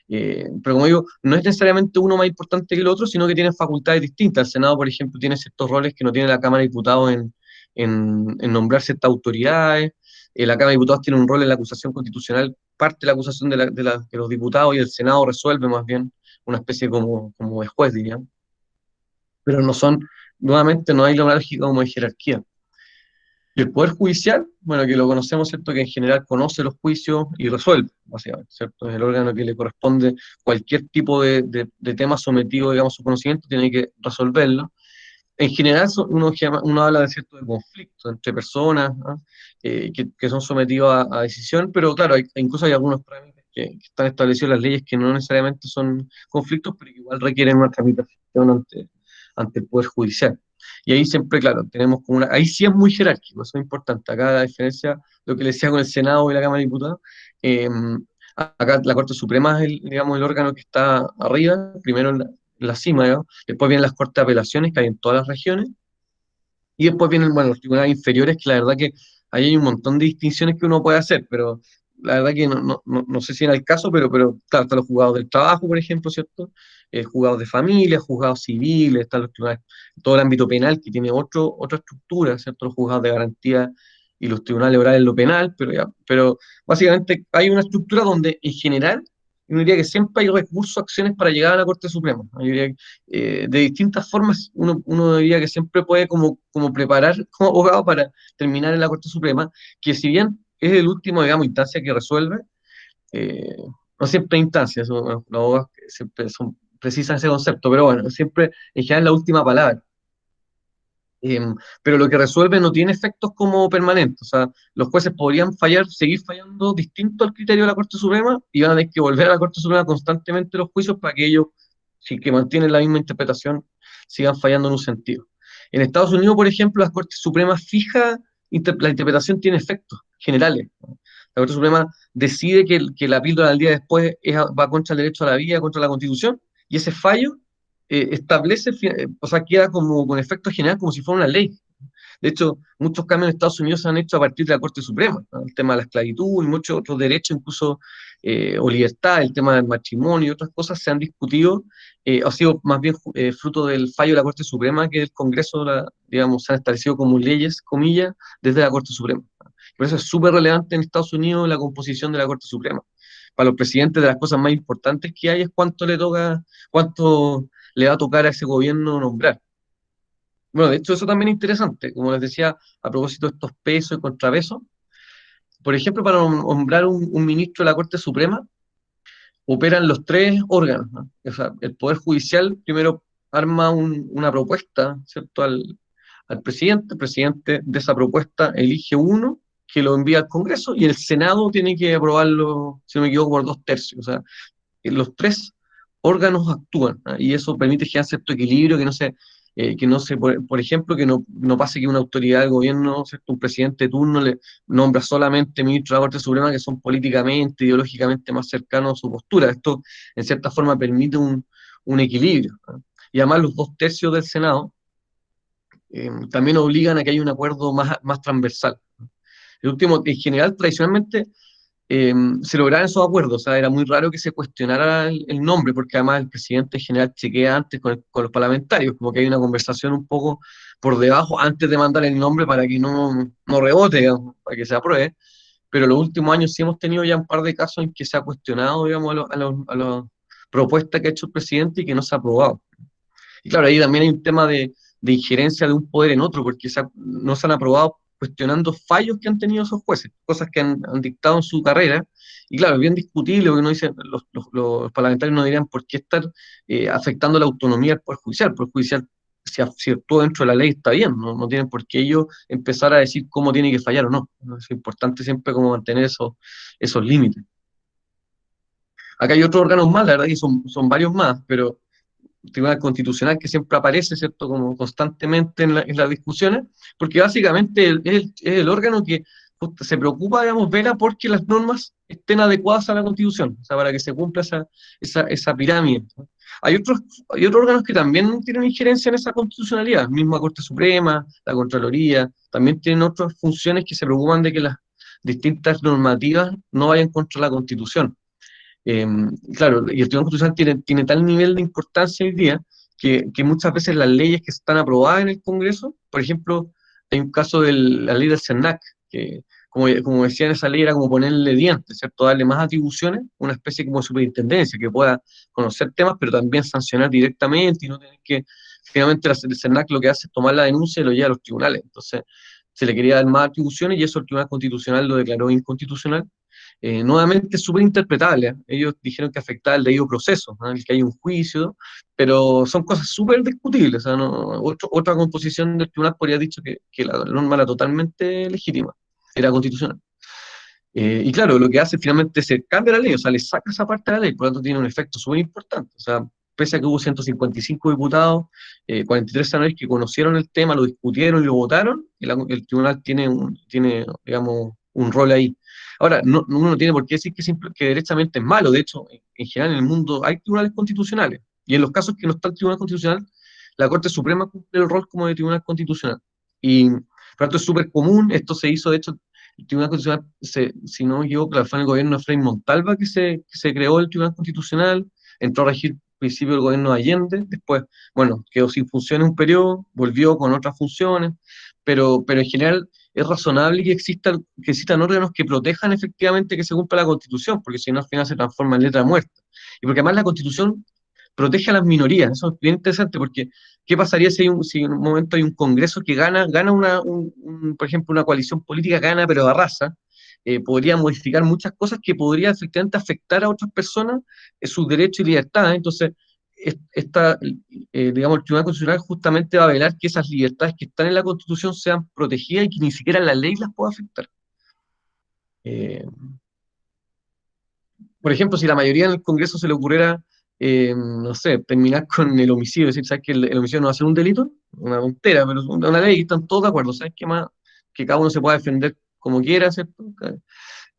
Pero como digo, no es necesariamente uno más importante que el otro, sino que tienen facultades distintas. El Senado, por ejemplo, tiene ciertos roles que no tiene la Cámara de Diputados en nombrar ciertas autoridades. La Cámara de Diputados tiene un rol en la acusación constitucional, parte de la acusación de los diputados, y el Senado resuelve más bien una especie como de juez, diríamos. Pero nuevamente no hay la lógica como de jerarquía. Y el Poder Judicial, bueno, que lo conocemos, ¿cierto? Que en general conoce los juicios y resuelve, básicamente, ¿cierto? Es el órgano que le corresponde cualquier tipo de tema sometido, digamos, a su conocimiento, tiene que resolverlo. En general, uno habla de cierto de conflicto entre personas, ¿no? Que son sometidos a decisión, pero claro, incluso hay algunos trámites que están establecidos en las leyes que no necesariamente son conflictos, pero que igual requieren una tramitación ante el Poder Judicial. Y ahí siempre, claro, tenemos como ahí sí es muy jerárquico, eso es importante. Acá la diferencia, lo que le decía con el Senado y la Cámara de Diputados, eh, acá la Corte Suprema es digamos, el órgano que está arriba, primero en la cima, ¿no? Después vienen las Cortes de Apelaciones que hay en todas las regiones, y después vienen, bueno, los tribunales inferiores, que la verdad que ahí hay un montón de distinciones que uno puede hacer, pero la verdad que no sé si era el caso, pero claro, están los juzgados del trabajo, por ejemplo, ¿cierto? Juzgados de familia, juzgados civiles, están los tribunales, todo el ámbito penal que tiene otra estructura, ¿cierto? Los juzgados de garantía y los tribunales orales en lo penal, pero básicamente hay una estructura donde en general yo diría que siempre hay recursos, acciones para llegar a la Corte Suprema. Yo diría que, de distintas formas, uno diría que siempre puede como preparar como abogado para terminar en la Corte Suprema, que si bien es el último, digamos, instancia que resuelve, eh, no siempre hay instancias, bueno, los abogados que siempre precisan ese concepto, pero bueno, siempre en general la última palabra. pero lo que resuelve no tiene efectos como permanentes. O sea, los jueces podrían fallar, seguir fallando distinto al criterio de la Corte Suprema y van a tener que volver a la Corte Suprema constantemente los juicios para que ellos, si que mantienen la misma interpretación, sigan fallando en un sentido. En Estados Unidos, por ejemplo, la Corte Suprema fija, la interpretación tiene efectos generales, ¿no? La Corte Suprema decide que la píldora del día después va contra el derecho a la vida, contra la Constitución, y ese fallo establece, o sea, queda como con efecto general como si fuera una ley. De hecho, muchos cambios en Estados Unidos se han hecho a partir de la Corte Suprema, ¿no? El tema de la esclavitud y muchos otros derechos, incluso o libertad, el tema del matrimonio y otras cosas se han discutido, ha sido más bien fruto del fallo de la Corte Suprema que el Congreso, digamos, se han establecido como leyes, comillas, desde la Corte Suprema. Por eso es súper relevante en Estados Unidos la composición de la Corte Suprema. Para los presidentes, de las cosas más importantes que hay es cuánto le va a tocar a ese gobierno nombrar. Bueno, de hecho, eso también es interesante, como les decía, a propósito de estos pesos y contrapesos. Por ejemplo, para nombrar un ministro de la Corte Suprema, operan los tres órganos, ¿no? O sea, el Poder Judicial primero arma una propuesta, ¿cierto?, al presidente. El presidente de esa propuesta elige uno que lo envía al Congreso y el Senado tiene que aprobarlo, si no me equivoco, por 2/3. O sea, los tres órganos actúan, ¿no? Y eso permite generar cierto equilibrio, por ejemplo, que no pase que una autoridad del gobierno, ¿cierto?, un presidente de turno le nombra solamente ministros de la Corte Suprema que son políticamente, ideológicamente más cercanos a su postura. Esto, en cierta forma, permite un equilibrio, ¿no? Y además los 2/3 del Senado también obligan a que haya un acuerdo más transversal. El último, en general, tradicionalmente, se lograron esos acuerdos. O sea, era muy raro que se cuestionara el nombre, porque además el presidente en general chequea antes con los parlamentarios, como que hay una conversación un poco por debajo antes de mandar el nombre para que no rebote, digamos, para que se apruebe. Pero los últimos años sí hemos tenido ya un par de casos en que se ha cuestionado, digamos, a las propuestas que ha hecho el presidente y que no se ha aprobado. Y claro, ahí también hay un tema de injerencia de un poder en otro, porque no se han aprobado cuestionando fallos que han tenido esos jueces, cosas que han dictado en su carrera. Y claro, es bien discutible, porque uno dice, los parlamentarios no dirían por qué estar afectando la autonomía del Poder Judicial. El Poder Judicial, si actúa dentro de la ley, está bien, no tienen por qué ellos empezar a decir cómo tiene que fallar o no. Es importante siempre como mantener esos límites. Acá hay otros órganos más, la verdad que son varios más, pero Tribunal Constitucional que siempre aparece, ¿cierto?, como constantemente en las discusiones, porque básicamente es el órgano que se preocupa, digamos, vela porque las normas estén adecuadas a la Constitución, o sea, para que se cumpla esa pirámide, ¿no? Hay otros órganos que también tienen injerencia en esa constitucionalidad, misma Corte Suprema, la Contraloría, también tienen otras funciones que se preocupan de que las distintas normativas no vayan contra la Constitución. Eh, claro, y el Tribunal Constitucional tiene tal nivel de importancia hoy día que muchas veces las leyes que están aprobadas en el Congreso, por ejemplo, hay un caso de la ley del CERNAC, que como decía en esa ley era como ponerle dientes, ¿cierto? Darle más atribuciones, una especie como de superintendencia que pueda conocer temas, pero también sancionar directamente y no tener que, finalmente el CERNAC lo que hace es tomar la denuncia y lo lleva a los tribunales. Entonces, se le quería dar más atribuciones y eso el Tribunal Constitucional lo declaró inconstitucional. Nuevamente súper interpretable, ¿eh? Ellos dijeron que afectaba el debido proceso, ¿no?, el que hay un juicio, pero son cosas súper discutibles. O sea, otra composición del tribunal podría haber dicho que la norma era totalmente legítima, era constitucional. Y claro, lo que hace finalmente es se cambia la ley, o sea, le saca esa parte de la ley, por lo tanto tiene un efecto súper importante. O sea, pese a que hubo 155 diputados, 43 senadores que conocieron el tema, lo discutieron y lo votaron, el tribunal tiene, digamos, un rol ahí. Ahora, uno no tiene por qué decir que derechamente es malo. De hecho, en general en el mundo hay tribunales constitucionales, y en los casos que no está el Tribunal Constitucional, la Corte Suprema cumple el rol como de Tribunal Constitucional. Y por lo tanto es súper común, esto se hizo, de hecho, el Tribunal Constitucional, si no me equivoco, fue en el gobierno de Frei Montalva que se creó el Tribunal Constitucional, entró a regir al principio el gobierno de Allende, después, bueno, quedó sin funciones un periodo, volvió con otras funciones, pero en general es razonable que existan órganos que protejan efectivamente que se cumpla la Constitución, porque si no al final se transforma en letra muerta. Y porque además la Constitución protege a las minorías, eso es bien interesante, porque ¿qué pasaría si en un momento hay un Congreso que gana por ejemplo, una coalición política gana pero arrasa? Podría modificar muchas cosas que podría efectivamente afectar a otras personas sus derechos y libertades. Entonces, digamos, el Tribunal Constitucional justamente va a velar que esas libertades que están en la Constitución sean protegidas y que ni siquiera la ley las pueda afectar. Eh, por ejemplo, si la mayoría en el Congreso se le ocurriera, no sé, terminar con el homicidio, decir, ¿sabes que el homicidio no va a ser un delito? Una tontera, pero es una ley, están todos de acuerdo, ¿sabes qué más? Que cada uno se pueda defender como quiera, ¿cierto?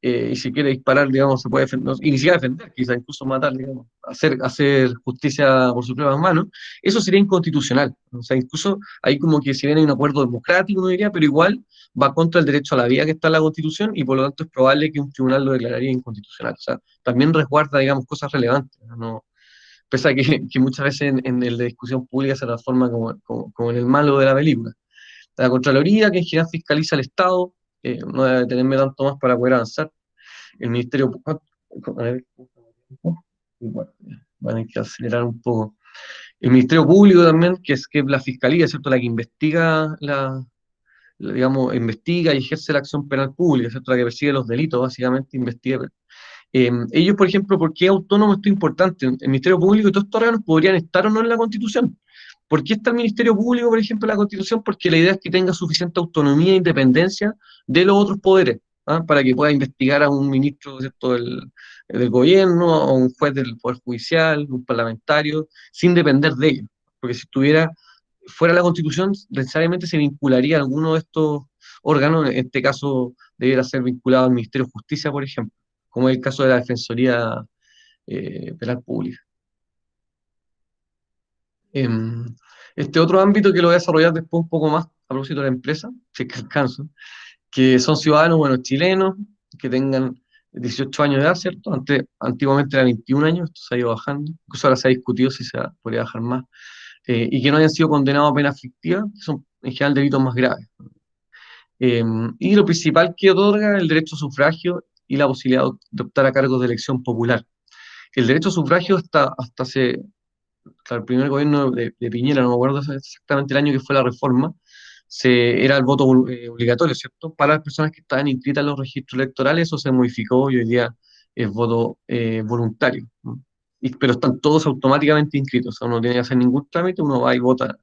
Y si quiere disparar, digamos, se puede defender, y ni siquiera defender, quizás incluso matar, digamos, hacer justicia por sus propias manos, eso sería inconstitucional. O sea, incluso ahí como que si bien hay un acuerdo democrático, uno diría, pero igual va contra el derecho a la vida que está en la Constitución y por lo tanto es probable que un tribunal lo declararía inconstitucional. O sea, también resguarda, digamos, cosas relevantes, ¿no? Pese a que muchas veces en la discusión pública se transforma como en el malo de la película. La Contraloría, que en general fiscaliza al Estado, no debe tenerme tanto más para poder avanzar. El Ministerio, a ver, igual, van a tener que acelerar un poco. El Ministerio Público también, que es la Fiscalía, ¿cierto? La que investiga, digamos, investiga y ejerce la acción penal pública, ¿cierto? La que persigue los delitos, básicamente, investiga. Ellos, por ejemplo, ¿por qué autónomo esto es importante? El Ministerio Público y todos estos órganos podrían estar o no en la Constitución. ¿Por qué está el Ministerio Público, por ejemplo, en la Constitución? Porque la idea es que tenga suficiente autonomía e independencia de los otros poderes, ¿ah? Para que pueda investigar a un ministro, ¿cierto?, del gobierno, a un juez del Poder Judicial, un parlamentario, sin depender de ellos. Porque si estuviera fuera de la Constitución, necesariamente se vincularía a alguno de estos órganos, en este caso debiera ser vinculado al Ministerio de Justicia, por ejemplo, como es el caso de la Defensoría Penal Pública. Este otro ámbito que lo voy a desarrollar después un poco más a propósito de la empresa, si es que alcanzo, que son ciudadanos, bueno, chilenos, que tengan 18 años de edad, ¿cierto? Antiguamente era 21 años, esto se ha ido bajando, incluso ahora se ha discutido si se podría bajar más, y que no hayan sido condenados a pena fictiva, que son en general delitos más graves. Y lo principal que otorga el derecho a sufragio y la posibilidad de optar a cargos de elección popular. El derecho a sufragio hasta hace, claro, el primer gobierno de Piñera, no me acuerdo exactamente el año que fue la reforma, era el voto obligatorio, ¿cierto? Para las personas que estaban inscritas en los registros electorales, eso se modificó y hoy día es voto voluntario, ¿no? Pero están todos automáticamente inscritos, o sea, uno no tiene que hacer ningún trámite, uno va y vota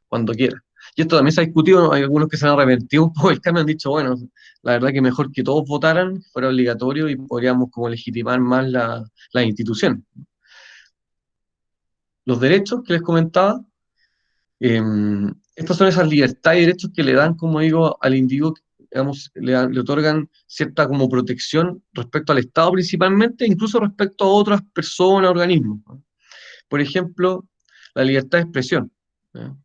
cuando quiera. Y esto también se ha discutido, ¿no? Hay algunos que se han arrepentido un poco del cambio, han dicho, bueno, la verdad que mejor que todos votaran, fuera obligatorio y podríamos como legitimar más la institución. Los derechos que les comentaba, eh, estas son esas libertades y derechos que le dan, como digo, al individuo, digamos, le otorgan cierta como protección respecto al Estado principalmente, incluso respecto a otras personas, organismos, ¿no? Por ejemplo, la libertad de expresión, ¿no?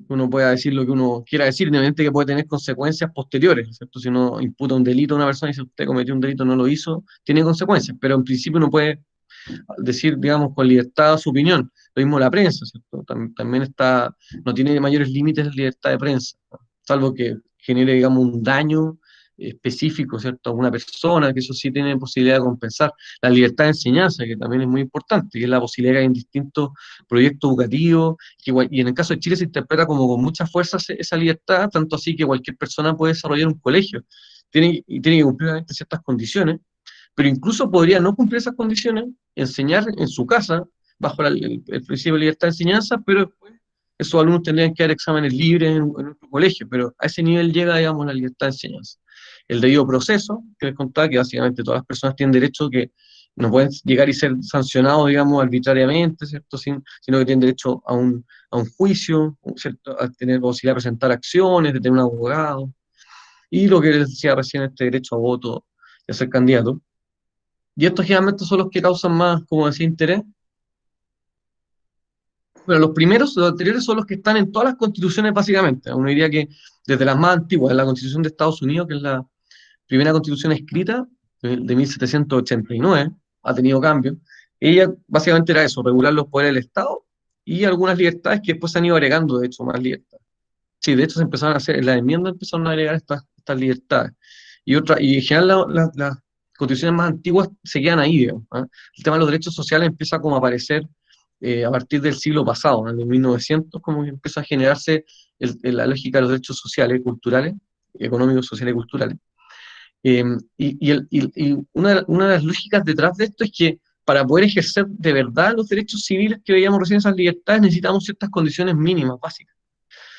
Uno puede decir lo que uno quiera decir, independientemente que puede tener consecuencias posteriores, ¿cierto? Si uno imputa un delito a una persona y dice usted cometió un delito, no lo hizo, tiene consecuencias, pero en principio uno puede decir, digamos, con libertad su opinión. Lo mismo la prensa, ¿cierto? También no tiene mayores límites la libertad de prensa, ¿no? Salvo que genere, digamos, un daño específico, ¿cierto?, a una persona, que eso sí tiene posibilidad de compensar. La libertad de enseñanza, que también es muy importante, que es la posibilidad que hay en distintos proyectos educativos, y en el caso de Chile se interpreta como con mucha fuerza esa libertad, tanto así que cualquier persona puede desarrollar un colegio, y tiene que cumplir obviamente ciertas condiciones, pero incluso podría no cumplir esas condiciones, enseñar en su casa, bajo el principio de libertad de enseñanza, pero después esos alumnos tendrían que dar exámenes libres en otro colegio, pero a ese nivel llega, digamos, la libertad de enseñanza. El debido proceso, que les contaba, que básicamente todas las personas tienen derecho, que no pueden llegar y ser sancionados, digamos, arbitrariamente, ¿cierto? Sino que tienen derecho a un juicio, ¿cierto?, a tener posibilidad de presentar acciones, de tener un abogado, y lo que les decía recién, este derecho a voto, de ser candidato. Y estos generalmente son los que causan más, como decía, interés. Pero los anteriores son los que están en todas las constituciones, básicamente. Uno diría que desde las más antiguas, la Constitución de Estados Unidos, que es la primera constitución escrita, de 1789, ha tenido cambios. Ella básicamente era eso, regular los poderes del Estado y algunas libertades que después se han ido agregando, de hecho, más libertades. Sí, de hecho se empezaron a hacer, en la enmienda empezaron a agregar estas libertades. Y en general las constituciones más antiguas se quedan ahí, digamos, ¿ah? El tema de los derechos sociales empieza como a aparecer a partir del siglo pasado, en el 1900, como que empieza a generarse la lógica de los derechos sociales, culturales, económicos, sociales y culturales. Y una de las lógicas detrás de esto es que para poder ejercer de verdad los derechos civiles que veíamos recién, esas libertades, necesitamos ciertas condiciones mínimas, básicas.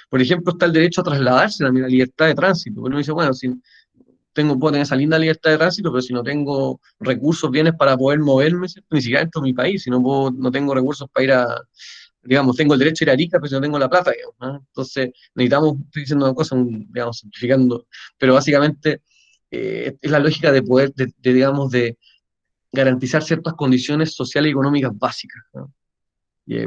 Por ejemplo, está el derecho a trasladarse, la libertad de tránsito. Uno dice, bueno, si puedo tener esa linda libertad de tránsito, pero si no tengo recursos, bienes para poder moverme, ¿cierto? Ni siquiera dentro de mi país, si no tengo recursos para ir digamos, tengo el derecho a ir a Arica, pero si no tengo la plata, digamos, ¿no? Entonces, necesitamos, estoy diciendo una cosa, digamos, simplificando, pero básicamente es la lógica de poder, digamos, de garantizar ciertas condiciones sociales y económicas básicas, ¿no?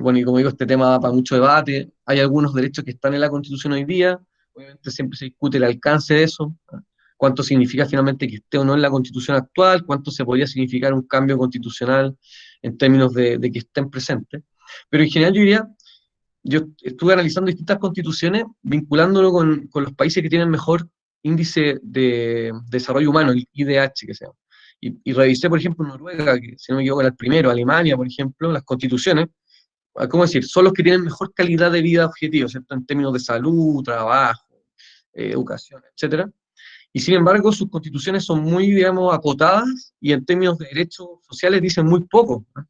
Bueno, y como digo, este tema da para mucho debate. Hay algunos derechos que están en la Constitución hoy día, obviamente siempre se discute el alcance de eso, ¿no? Cuánto significa finalmente que esté o no en la Constitución actual, cuánto se podría significar un cambio constitucional en términos de que estén presentes. Pero en general yo diría, yo estuve analizando distintas constituciones, vinculándolo con los países que tienen mejor índice de desarrollo humano, el IDH que se llama. Y revisé, por ejemplo, Noruega, que si no me equivoco era el primero, Alemania, por ejemplo, las constituciones, ¿cómo decir? Son los que tienen mejor calidad de vida objetivo, ¿cierto? En términos de salud, trabajo, educación, etcétera. Y sin embargo, sus constituciones son muy, digamos, acotadas y en términos de derechos sociales dicen muy poco, ¿no?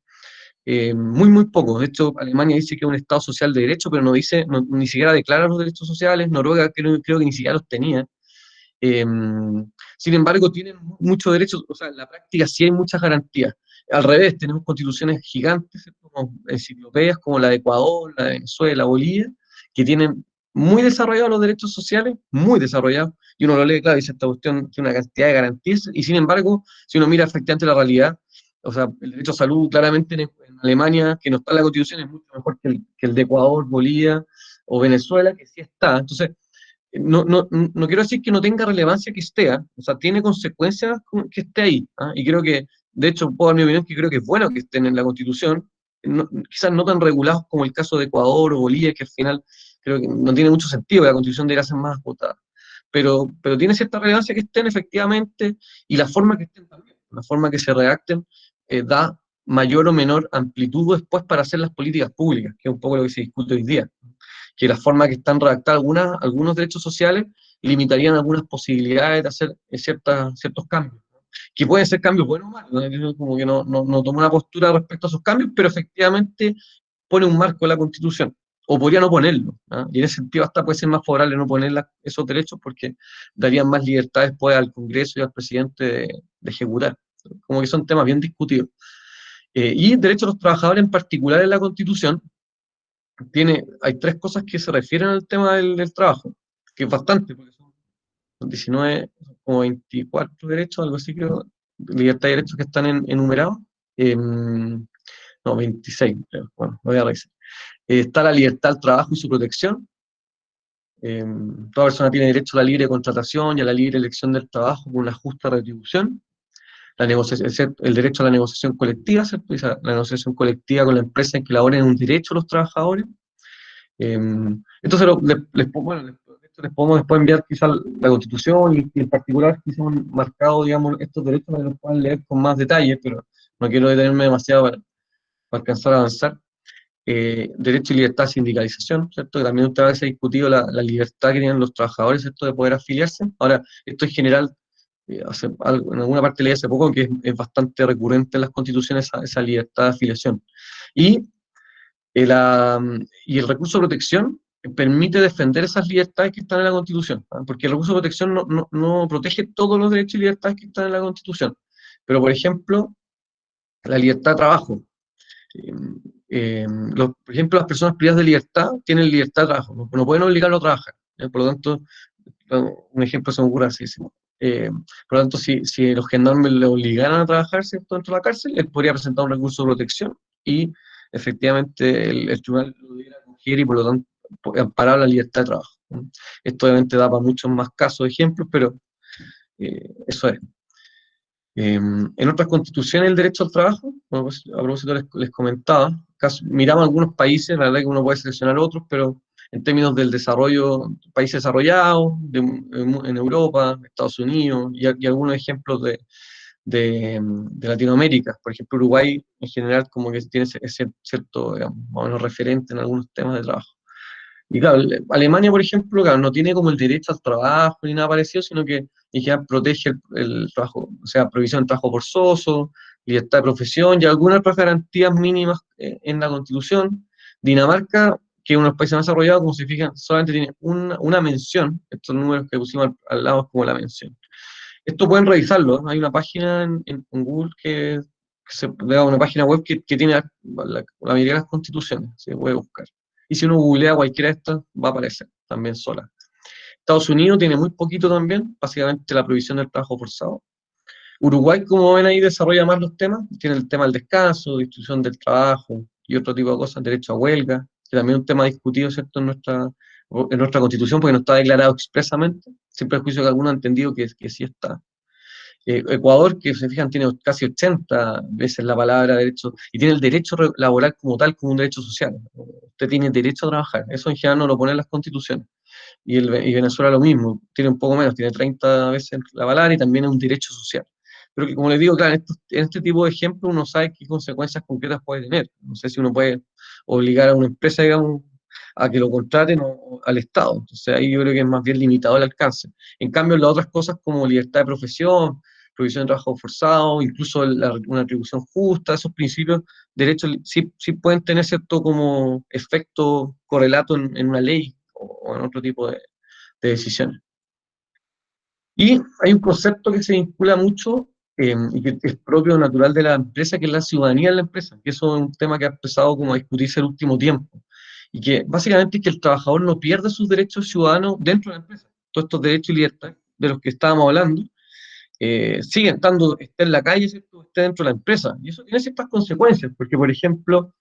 Muy poco. De hecho, Alemania dice que es un Estado social de derecho, pero no dice, ni siquiera declara los derechos sociales. Noruega creo que ni siquiera los tenía. Eh, Sin embargo, tienen muchos derechos, o sea, en la práctica sí hay muchas garantías. Al revés, tenemos constituciones gigantes, como enciclopedias como la de Ecuador, la de Venezuela, Bolivia, que tienen muy desarrollados los derechos sociales, muy desarrollados, y uno lo lee, claro, dice esta cuestión tiene una cantidad de garantías, y sin embargo, si uno mira efectivamente la realidad, o sea, el derecho a salud claramente en Alemania, que no está en la Constitución, es mucho mejor que el de Ecuador, Bolivia o Venezuela, que sí está. Entonces, no quiero decir que no tenga relevancia que esté, ¿eh? O sea, tiene consecuencias que esté ahí, ¿eh? Y creo que, de hecho, puedo dar mi opinión, que creo que es bueno que estén en la Constitución, quizás no tan regulados como el caso de Ecuador o Bolivia, que al final creo que no tiene mucho sentido, que la Constitución debería ser más votada. Pero tiene cierta relevancia que estén efectivamente, y la forma que estén también, la forma que se redacten, da mayor o menor amplitud después para hacer las políticas públicas, que es un poco lo que se discute hoy día, que la forma que están redactadas algunos derechos sociales limitarían algunas posibilidades de hacer ciertos cambios, ¿no? Que pueden ser cambios buenos o malos, ¿no? Yo como que no tomo una postura respecto a esos cambios, pero efectivamente pone un marco en la Constitución, o podría no ponerlo, ¿no? Y en ese sentido hasta puede ser más favorable no poner esos derechos porque darían más libertad después al Congreso y al presidente de ejecutar, como que son temas bien discutidos. Y el derecho de los trabajadores en particular en la Constitución, hay tres cosas que se refieren al tema del trabajo, que es bastante, porque son 19, como 24 derechos, algo así, creo, libertad y derechos que están enumerados. No, 26, creo. Bueno, lo voy a revisar. Está la libertad al trabajo y su protección. Toda persona tiene derecho a la libre contratación y a la libre elección del trabajo con una justa retribución. El derecho a la negociación colectiva, ¿cierto? La negociación colectiva con la empresa en que laboren es un derecho a los trabajadores. Entonces, les podemos después enviar quizás la Constitución y en particular quizás un marcado, digamos, estos derechos para que los puedan leer con más detalle, pero no quiero detenerme demasiado para alcanzar a avanzar. Derecho y libertad de sindicalización, ¿cierto? Que también otra vez se ha discutido la libertad que tienen los trabajadores, ¿cierto? De poder afiliarse. Ahora, esto en general, en alguna parte leí hace poco que es bastante recurrente en las constituciones esa libertad de afiliación. Y el recurso de protección permite defender esas libertades que están en la Constitución, ¿no? Porque el recurso de protección no protege todos los derechos y libertades que están en la Constitución. Pero, por ejemplo, la libertad de trabajo. Por ejemplo, las personas privadas de libertad tienen libertad de trabajo, no pueden obligarlo a trabajar. Por lo tanto, un ejemplo se me ocurre así. Por lo tanto, si los gendarmes le obligaran a trabajar, ¿cierto?, dentro de la cárcel, él podría presentar un recurso de protección y efectivamente el tribunal lo debiera acoger y por lo tanto amparar la libertad de trabajo. Esto obviamente da para muchos más casos, ejemplos, pero eso es. En otras constituciones el derecho al trabajo, bueno, pues, a propósito les comentaba, miramos algunos países, la verdad que uno puede seleccionar otros, pero en términos del desarrollo, países desarrollados, en Europa, Estados Unidos, y algunos ejemplos de Latinoamérica. Por ejemplo, Uruguay en general como que tiene ese cierto, digamos, más o menos referente en algunos temas de trabajo. Y claro, Alemania, por ejemplo, claro, no tiene como el derecho al trabajo ni nada parecido, sino que en general protege el trabajo, o sea, prohibición del trabajo forzoso, libertad de profesión y algunas otras garantías mínimas en la Constitución. Dinamarca, que es uno de los países más desarrollados, como se fijan, solamente tiene una mención, estos números que pusimos al lado es como la mención. Esto pueden revisarlo, ¿no? Hay una página en Google una página web que tiene la mayoría de las constituciones, se puede buscar. Y si uno googlea cualquiera de estas, va a aparecer también sola. Estados Unidos tiene muy poquito también, básicamente la prohibición del trabajo forzado. Uruguay, como ven ahí, desarrolla más los temas, tiene el tema del descanso, distribución del trabajo y otro tipo de cosas, derecho a huelga, que también es un tema discutido, ¿cierto?, en nuestra Constitución, porque no está declarado expresamente, siempre el juicio que algunos han entendido que sí está. Ecuador, que se fijan, tiene casi 80 veces la palabra derecho, y tiene el derecho laboral como tal, como un derecho social. Usted tiene derecho a trabajar, eso en general no lo ponen las constituciones. Y Venezuela lo mismo, tiene un poco menos, tiene 30 veces la palabra y también es un derecho social. Pero que, como les digo, claro, en este tipo de ejemplos uno sabe qué consecuencias concretas puede tener. No sé si uno puede obligar a una empresa, digamos, a que lo contraten o al Estado. Entonces ahí yo creo que es más bien limitado el alcance. En cambio, las otras cosas como libertad de profesión, prohibición de trabajo forzado, incluso una atribución justa, esos principios, derechos, sí pueden tener cierto como efecto correlato en una ley o en otro tipo de decisiones. Y hay un concepto que se vincula mucho y que es propio natural de la empresa, que es la ciudadanía de la empresa, que eso es un tema que ha empezado como a discutirse el último tiempo, y que básicamente es que el trabajador no pierde sus derechos ciudadanos dentro de la empresa. Todos estos derechos y libertades de los que estábamos hablando, siguen estando, esté en la calle, ¿cierto?, esté dentro de la empresa. Y eso tiene ciertas consecuencias, porque, por ejemplo,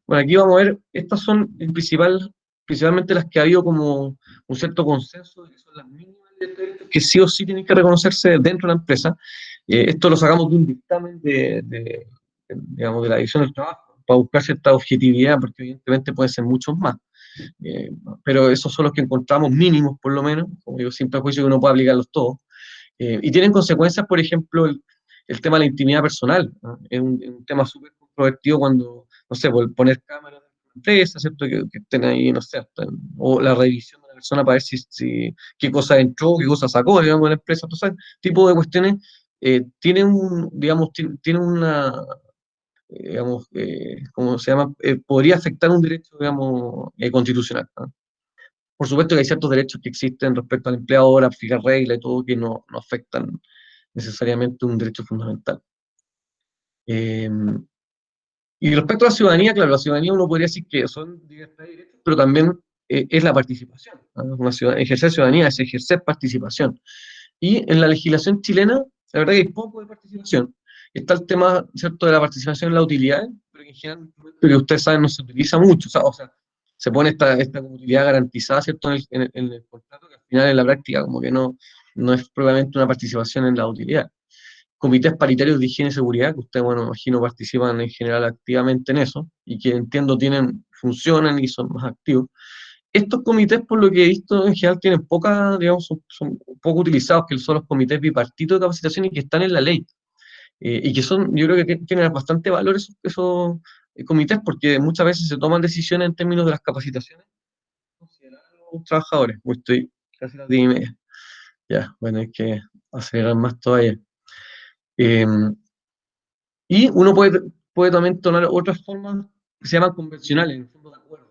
bueno, aquí vamos a ver, estas son principalmente las que ha habido como un cierto consenso de que son las mínimas que sí o sí tienen que reconocerse dentro de la empresa. Esto lo sacamos de un dictamen digamos, de la División del Trabajo, para buscar cierta objetividad, porque evidentemente pueden ser muchos más. Pero esos son los que encontramos mínimos, por lo menos, como digo, sin prejuicio que uno pueda aplicarlos todos. Y tienen consecuencias, por ejemplo, el tema de la intimidad personal, ¿no? Es un tema súper controvertido cuando, no sé, por poner cámaras en la empresa, ¿cierto? Que estén ahí, no sé, o la revisión de la persona para ver qué cosa entró, qué cosa sacó, digamos, de la empresa, todo ese tipo de cuestiones tienen digamos, tienen una, digamos, ¿cómo se llama? Podría afectar un derecho, digamos, constitucional, ¿no? Por supuesto que hay ciertos derechos que existen respecto al empleador, a fijar reglas y todo, que no afectan necesariamente un derecho fundamental. Eh, y respecto a la ciudadanía, claro, la ciudadanía uno podría decir que son libertades y derechos, pero también es la participación, ¿no? Ejercer ciudadanía es ejercer participación. Y en la legislación chilena, la verdad que hay poco de participación. Está el tema, ¿cierto?, de la participación en las utilidades, pero que en general, que ustedes saben, no se utiliza mucho. O sea, se pone esta utilidad garantizada, ¿cierto?, en el contrato, que al final en la práctica como que no es probablemente una participación en la utilidad. Comités paritarios de higiene y seguridad, que ustedes, bueno, imagino participan en general activamente en eso, y que entiendo funcionan y son más activos. Estos comités, por lo que he visto, en general tienen digamos, son poco utilizados, que son los comités bipartitos de capacitación y que están en la ley. Y que yo creo que tienen bastante valor esos comités, porque muchas veces se toman decisiones en términos de las capacitaciones, considerar a los trabajadores. Estoy casi a las 10:30. Ya, bueno, hay que acelerar más todavía. Y uno puede también tomar otras formas que se llaman convencionales, en el fondo de acuerdo.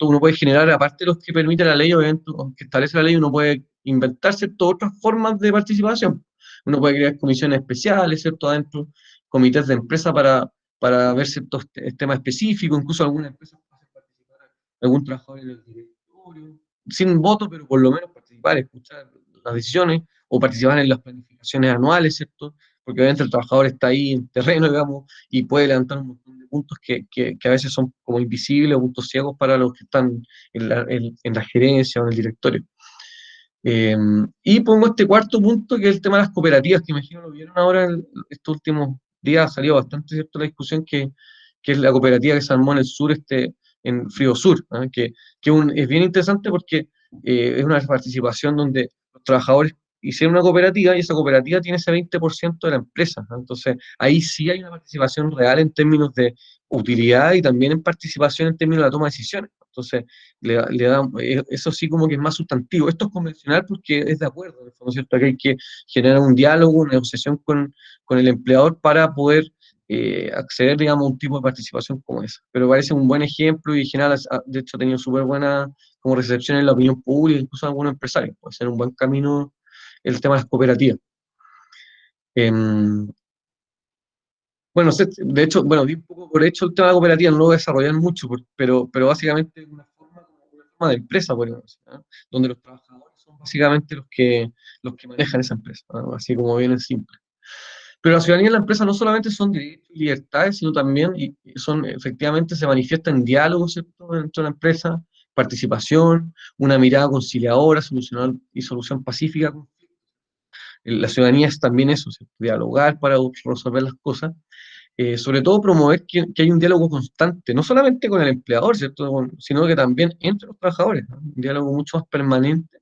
Uno puede generar, aparte de los que permite la ley, obviamente, o que establece la ley, uno puede inventar, ¿cierto?, otras formas de participación. Uno puede crear comisiones especiales, ¿cierto?, adentro, comités de empresa para ver ciertos temas específicos, incluso algunas empresas pueden participar a algún trabajador en el directorio, sin voto, pero por lo menos participar, escuchar las decisiones, o participar en las planificaciones anuales, ¿cierto?, porque obviamente el trabajador está ahí en terreno, digamos, y puede levantar un montón de puntos que a veces son como invisibles o puntos ciegos para los que están en la gerencia o en el directorio. Y pongo este cuarto punto, que es el tema de las cooperativas, que imagino lo vieron ahora estos últimos días, ha salido bastante, ¿cierto?, la discusión que es la cooperativa que se armó en el sur, en Frío Sur, ¿no? Es bien interesante porque es una participación donde los trabajadores hicieron una cooperativa y esa cooperativa tiene ese 20% de la empresa, ¿no? Entonces ahí sí hay una participación real en términos de utilidad y también en participación en términos de la toma de decisiones, ¿no? Entonces, le da, eso sí como que es más sustantivo. Esto es convencional porque es de acuerdo, ¿no es cierto? Que hay que generar un diálogo, una negociación con el empleador para poder acceder, digamos, a un tipo de participación como esa. Pero parece un buen ejemplo y en general, de hecho, ha tenido súper buena como recepción en la opinión pública, incluso en algunos empresarios. Puede ser un buen camino el tema de las cooperativas. Em, bueno, de hecho, bueno, di un poco por hecho el tema de la cooperativa, no lo voy a desarrollar mucho, pero básicamente es una forma de empresa, podríamos decir, ¿no? Donde los trabajadores son básicamente los que manejan esa empresa, ¿no? Así como bien en simple. Pero la ciudadanía en la empresa no solamente son derechos y libertades, sino también efectivamente se manifiesta en diálogo, ¿cierto?, dentro de la empresa, participación, una mirada conciliadora, solución pacífica. La ciudadanía es también eso, ¿cierto?, dialogar para resolver las cosas, sobre todo promover que hay un diálogo constante, no solamente con el empleador, ¿cierto?, sino que también entre los trabajadores, ¿no? Un diálogo mucho más permanente,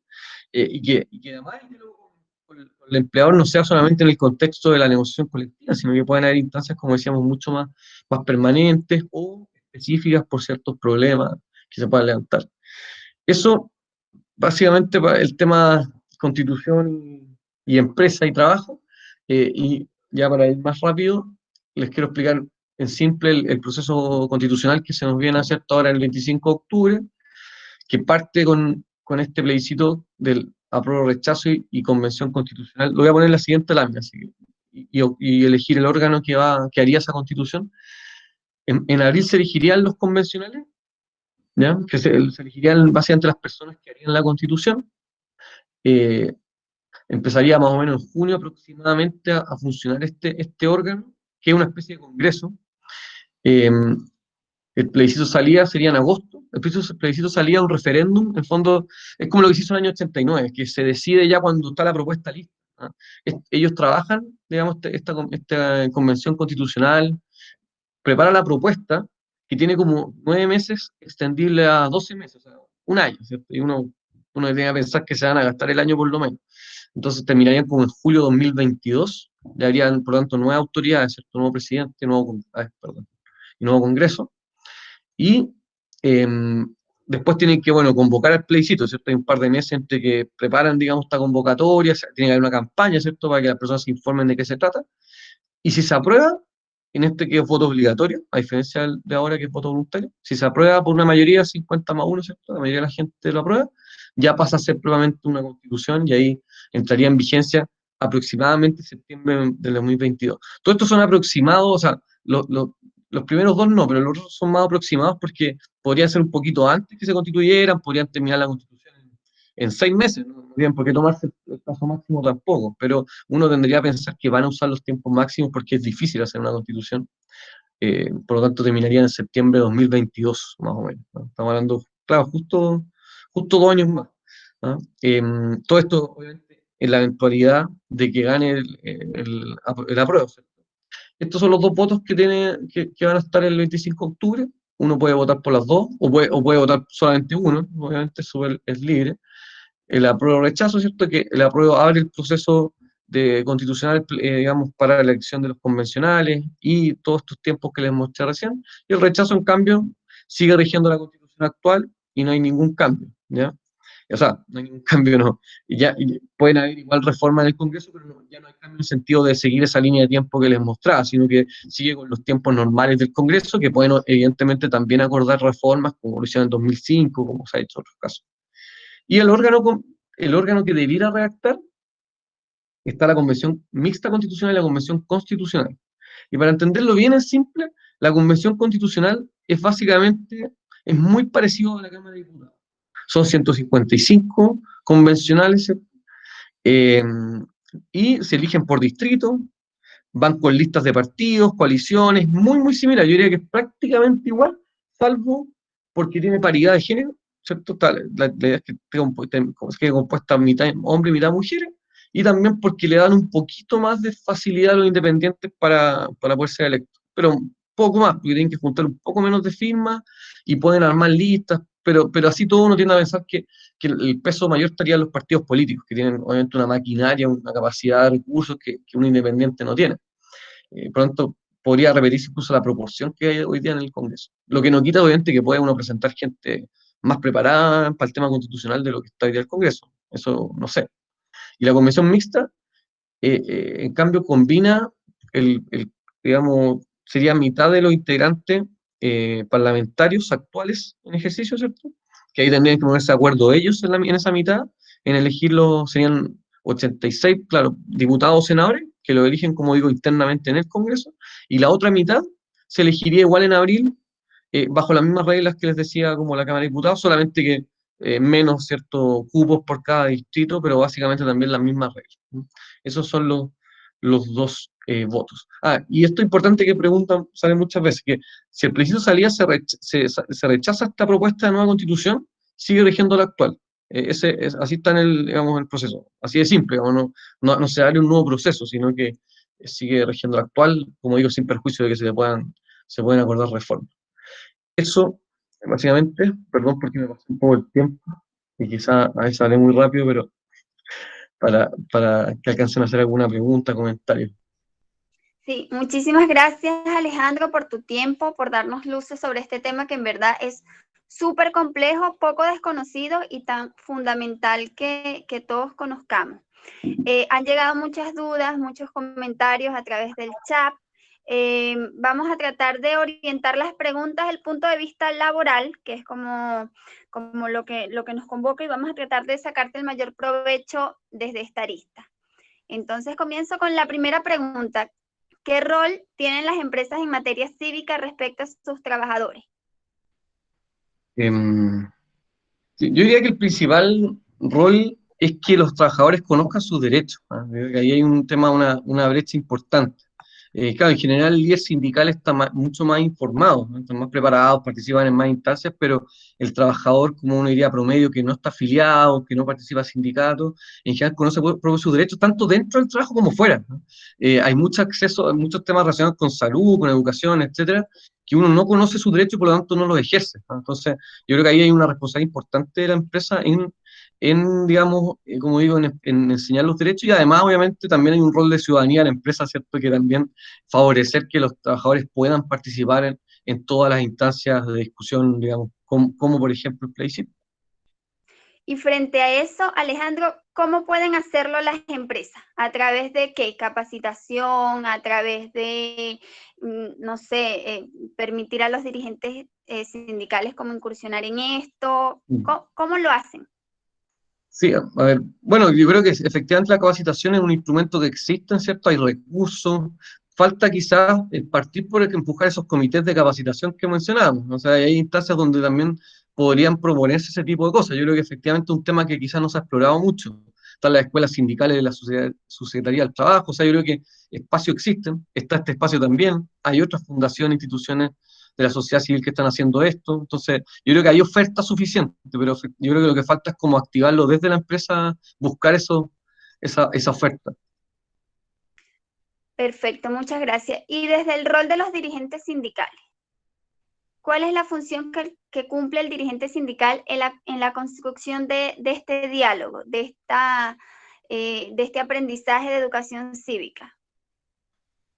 y que además el diálogo con el empleador no sea solamente en el contexto de la negociación colectiva, sino que pueden haber instancias, como decíamos, mucho más permanentes o específicas por ciertos problemas que se puedan levantar. Eso, básicamente, para el tema constitución y empresa y trabajo, y ya para ir más rápido, les quiero explicar en simple el proceso constitucional que se nos viene a hacer ahora el 25 de octubre, que parte con este plebiscito del apruebo, rechazo y convención constitucional. Lo voy a poner en la siguiente lámina, y elegir el órgano que haría esa constitución. En abril se elegirían los convencionales, ¿ya? Que se elegirían básicamente las personas que harían la constitución. Eh, Empezaría más o menos en junio aproximadamente a funcionar este órgano, que es una especie de congreso. Eh, el plebiscito salía, sería en agosto, el plebiscito salía un referéndum, en el fondo es como lo que se hizo en el año 89, que se decide ya cuando está la propuesta lista, ¿no? Ellos trabajan, digamos, esta convención constitucional, prepara la propuesta, que tiene como 9 meses, extendible a 12 meses, o sea, un año, ¿cierto? Y uno tiene que pensar que se van a gastar el año por lo menos. Entonces terminarían como en julio de 2022, le harían, por lo tanto, nuevas autoridades, ¿cierto? Nuevo presidente, y nuevo Congreso. Y después tienen que, bueno, convocar al plebiscito, ¿cierto? Hay un par de meses entre que preparan, digamos, esta convocatoria, tiene que haber una campaña, ¿cierto?, para que las personas se informen de qué se trata. Y si se aprueba, en este que es voto obligatorio, a diferencia de ahora que es voto voluntario, si se aprueba por una mayoría 50+1, ¿cierto?, la mayoría de la gente lo aprueba, ya pasa a ser probablemente una constitución y ahí entraría en vigencia aproximadamente septiembre del 2022. Todo esto son aproximados, o sea, los primeros dos no, pero los otros son más aproximados porque podrían ser un poquito antes que se constituyeran, podrían terminar la constitución en 6 meses, no tienen por qué tomarse el plazo máximo tampoco, pero uno tendría que pensar que van a usar los tiempos máximos porque es difícil hacer una constitución, por lo tanto terminaría en septiembre de 2022, más o menos, ¿no? Estamos hablando, claro, justo 2 años más, ¿no? Todo esto, obviamente, en la eventualidad de que gane el apruebo, ¿cierto? Estos son los dos votos que van a estar el 25 de octubre. Uno puede votar por las dos, o puede votar solamente uno, obviamente eso es libre. El apruebo rechazo, ¿cierto? Que el apruebo abre el proceso constitucional, digamos, para la elección de los convencionales y todos estos tiempos que les mostré recién. Y el rechazo, en cambio, sigue rigiendo la constitución actual y no hay ningún cambio, ¿ya? O sea, no hay ningún cambio, no. Y pueden haber igual reformas en el Congreso, pero ya no hay cambio en el sentido de seguir esa línea de tiempo que les mostraba, sino que sigue con los tiempos normales del Congreso, que pueden evidentemente también acordar reformas, como lo hicieron en 2005, como se ha hecho en otros casos. Y el órgano que debiera redactar está la Convención Mixta Constitucional y la Convención Constitucional. Y para entenderlo bien es simple, la Convención Constitucional es muy parecido a la Cámara de Diputados. Son 155 convencionales, y se eligen por distrito, van con listas de partidos, coaliciones, muy, muy similar. Yo diría que es prácticamente igual, salvo porque tiene paridad de género, ¿cierto? La idea es que quede compuesta mitad hombre y mitad mujeres, y también porque le dan un poquito más de facilidad a los independientes para poder ser electos. Pero un poco más, porque tienen que juntar un poco menos de firmas y pueden armar listas, pero así todo uno tiende a pensar que el peso mayor estaría en los partidos políticos, que tienen obviamente una maquinaria, una capacidad de recursos que un independiente no tiene. Por lo tanto, podría repetirse incluso la proporción que hay hoy día en el Congreso. Lo que no quita, obviamente, que puede uno presentar gente más preparada para el tema constitucional de lo que está hoy día el Congreso. Eso no sé. Y la convención mixta, en cambio, combina digamos, sería mitad de los integrantes parlamentarios actuales en ejercicio, ¿cierto? Que ahí tendrían que ponerse de acuerdo ellos en esa mitad, en elegirlos, serían 86, claro, diputados o senadores, que lo eligen, como digo, internamente en el Congreso, y la otra mitad se elegiría igual en abril, bajo las mismas reglas que les decía como la Cámara de Diputados, solamente que menos, ¿cierto?, cupos por cada distrito, pero básicamente también las mismas reglas. Esos son los dos votos. Y esto importante que preguntan, sale muchas veces, que si el plebiscito salía, se rechaza esta propuesta de nueva constitución, sigue rigiendo la actual. Así está digamos, el proceso. Así de simple, digamos, no se abre un nuevo proceso, sino que sigue rigiendo la actual, como digo, sin perjuicio de que se pueden acordar reformas. Eso, básicamente, perdón porque me pasé un poco el tiempo, y quizá a veces hablé muy rápido, pero para que alcancen a hacer alguna pregunta, comentario. Sí, muchísimas gracias, Alejandro, por tu tiempo, por darnos luces sobre este tema que en verdad es súper complejo, poco desconocido y tan fundamental que todos conozcamos. Han llegado muchas dudas, muchos comentarios a través del chat. Vamos a tratar de orientar las preguntas desde el punto de vista laboral, que es como lo que nos convoca, y vamos a tratar de sacarte el mayor provecho desde esta arista. Entonces comienzo con la primera pregunta. ¿Qué rol tienen las empresas en materia cívica respecto a sus trabajadores? Yo diría que el principal rol es que los trabajadores conozcan sus derechos. Ahí hay un tema, una brecha importante. Claro, en general el líder sindical está mucho más informado, ¿no? Están más preparados, participan en más instancias, pero el trabajador, como uno diría promedio, que no está afiliado, que no participa en sindicatos, en general conoce por sus derechos tanto dentro del trabajo como fuera, ¿no? Hay mucho acceso, hay muchos temas relacionados con salud, con educación, etcétera, que uno no conoce sus derechos y por lo tanto no los ejerce, ¿no? Entonces, yo creo que ahí hay una responsabilidad importante de la empresa digamos, como digo, en enseñar los derechos, y además, obviamente, también hay un rol de ciudadanía de la empresa, ¿cierto?, que también favorecer que los trabajadores puedan participar en todas las instancias de discusión, digamos, como por ejemplo el plebiscito. Y frente a eso, Alejandro, ¿cómo pueden hacerlo las empresas? ¿A través de qué? ¿Capacitación? ¿A través de, no sé, permitir a los dirigentes sindicales como incursionar en esto? ¿Cómo lo hacen? Sí, a ver, bueno, yo creo que efectivamente la capacitación es un instrumento que existe, ¿cierto? Hay recursos, falta quizás partir por el que empujar esos comités de capacitación que mencionábamos, o sea, hay instancias donde también podrían proponerse ese tipo de cosas. Yo creo que efectivamente es un tema que quizás no se ha explorado mucho. Están las escuelas sindicales de la Secretaría del Trabajo, o sea, yo creo que espacio existen, está este espacio también, hay otras fundaciones, instituciones de la sociedad civil que están haciendo esto. Entonces, yo creo que hay oferta suficiente, pero yo creo que lo que falta es como activarlo desde la empresa, buscar esa oferta. Perfecto, muchas gracias. Y desde el rol de los dirigentes sindicales, ¿cuál es la función que cumple el dirigente sindical en la construcción de este diálogo, de este aprendizaje de educación cívica?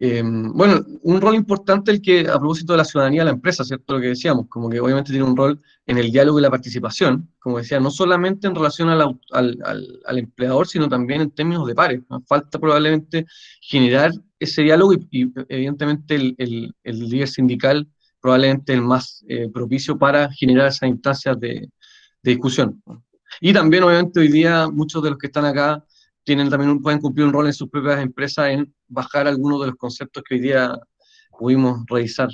Bueno, un rol importante el que, a propósito de la ciudadanía de la empresa, ¿cierto? Lo que decíamos, como que obviamente tiene un rol en el diálogo y la participación, como decía, no solamente en relación al empleador, sino también en términos de pares, ¿no? Falta probablemente generar ese diálogo y evidentemente el líder sindical probablemente el más propicio para generar esas instancias de discusión, ¿no? Y también, obviamente, hoy día muchos de los que están acá pueden cumplir un rol en sus propias empresas en bajar algunos de los conceptos que hoy día pudimos revisar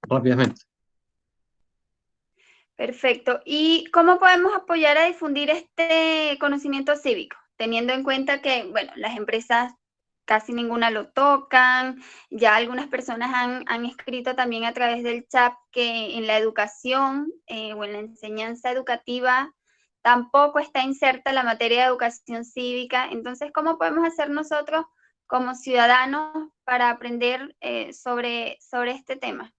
rápidamente. Perfecto. ¿Y cómo podemos apoyar a difundir este conocimiento cívico? Teniendo en cuenta que, bueno, las empresas casi ninguna lo tocan, ya algunas personas han escrito también a través del chat que en la educación o en la enseñanza educativa tampoco está inserta la materia de educación cívica. Entonces, ¿cómo podemos hacer nosotros como ciudadanos para aprender sobre este tema?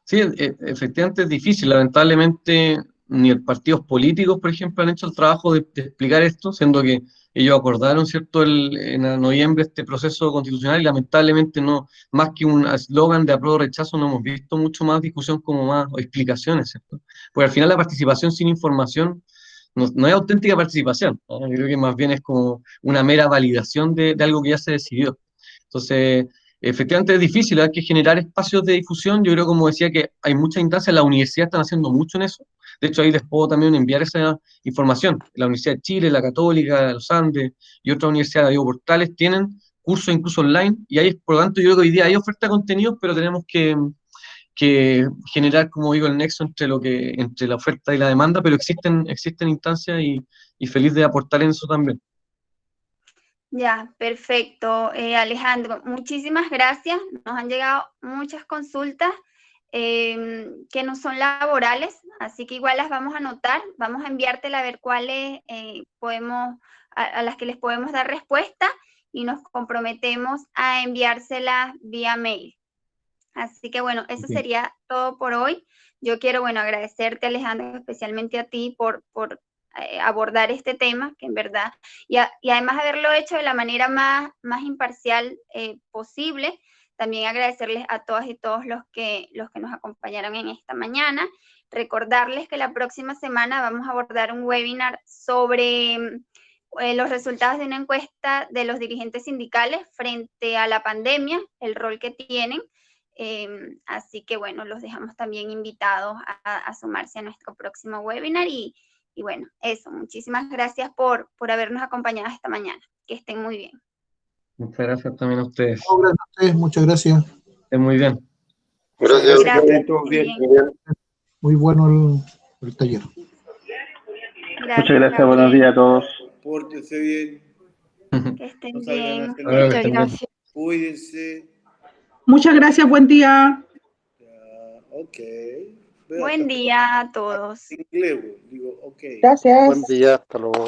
Sí, efectivamente es difícil. Lamentablemente ni partidos políticos, por ejemplo, han hecho el trabajo de explicar esto, siendo que ellos acordaron, ¿cierto?, en noviembre este proceso constitucional y lamentablemente no, más que un eslogan de apruebo o rechazo, no hemos visto mucho más discusión como más o explicaciones, ¿cierto? Porque al final la participación sin información no es auténtica participación, ¿no? Yo creo que más bien es como una mera validación de algo que ya se decidió. Entonces, efectivamente es difícil, hay que generar espacios de difusión. Yo creo, como decía, que hay muchas instancias, las universidades están haciendo mucho en eso. De hecho, ahí les puedo también enviar esa información. La Universidad de Chile, la Católica, los Andes y otras universidades, digo, portales, tienen cursos incluso online, y ahí, por lo tanto, yo creo que hoy día hay oferta de contenidos, pero tenemos que generar, como digo, el nexo entre la oferta y la demanda, pero existen instancias y feliz de aportar en eso también. Ya, perfecto. Alejandro, muchísimas gracias. Nos han llegado muchas consultas que no son laborales, así que igual las vamos a anotar. Vamos a enviártela a ver cuáles a las que les podemos dar respuesta, y nos comprometemos a enviárselas vía mail. Así que bueno, eso sería todo por hoy. Yo quiero, bueno, agradecerte, Alejandro, especialmente a ti por abordar este tema, que en verdad, y además haberlo hecho de la manera más imparcial posible. También agradecerles a todas y todos los que nos acompañaron en esta mañana. Recordarles que la próxima semana vamos a abordar un webinar sobre los resultados de una encuesta de los dirigentes sindicales frente a la pandemia, el rol que tienen. Así que bueno, los dejamos también invitados a sumarse a nuestro próximo webinar, y bueno, eso, muchísimas gracias por habernos acompañado esta mañana. Que estén muy bien. Muchas gracias también a ustedes. No, gracias a ustedes, muchas gracias. Estén muy bien. Gracias. Gracias. Bien. Muy bueno el taller. Gracias, Muchas gracias, Gabriel. buenos días a todos. Pórtense bien. Que estén No salgan a bien. hacer Muchas nada. gracias. Cuídense. Muchas gracias, buen día. Ya, ok. Buen día a todos. Inglés, digo, ok. Gracias. Buen día, hasta luego.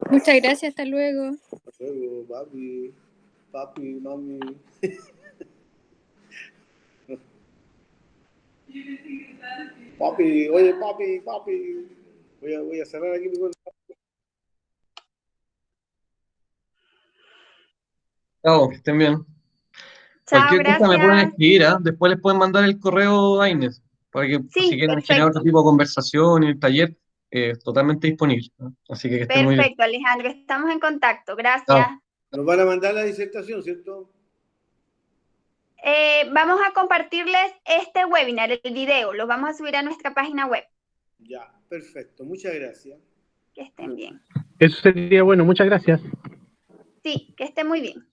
Muchas gracias, hasta luego. Hasta luego, papi, mami. Papi, oye, papi. Voy a cerrar aquí mi cuenta. Chao, que estén bien. Chao, Cualquier cosa me pueden gracias. escribir, ¿ah? Después les pueden mandar el correo a Inés, para que Sí, si quieren perfecto. generar otro tipo de conversación y el taller, totalmente disponible, ¿no? Así que estén muy bien. Perfecto, Alejandro. Estamos en contacto. Gracias. Chao. Nos van a mandar la disertación, ¿cierto? Vamos a compartirles este webinar, el video. Lo vamos a subir a nuestra página web. Ya, perfecto. Muchas gracias. Que estén bien. Eso sería bueno, muchas gracias. Sí, que estén muy bien.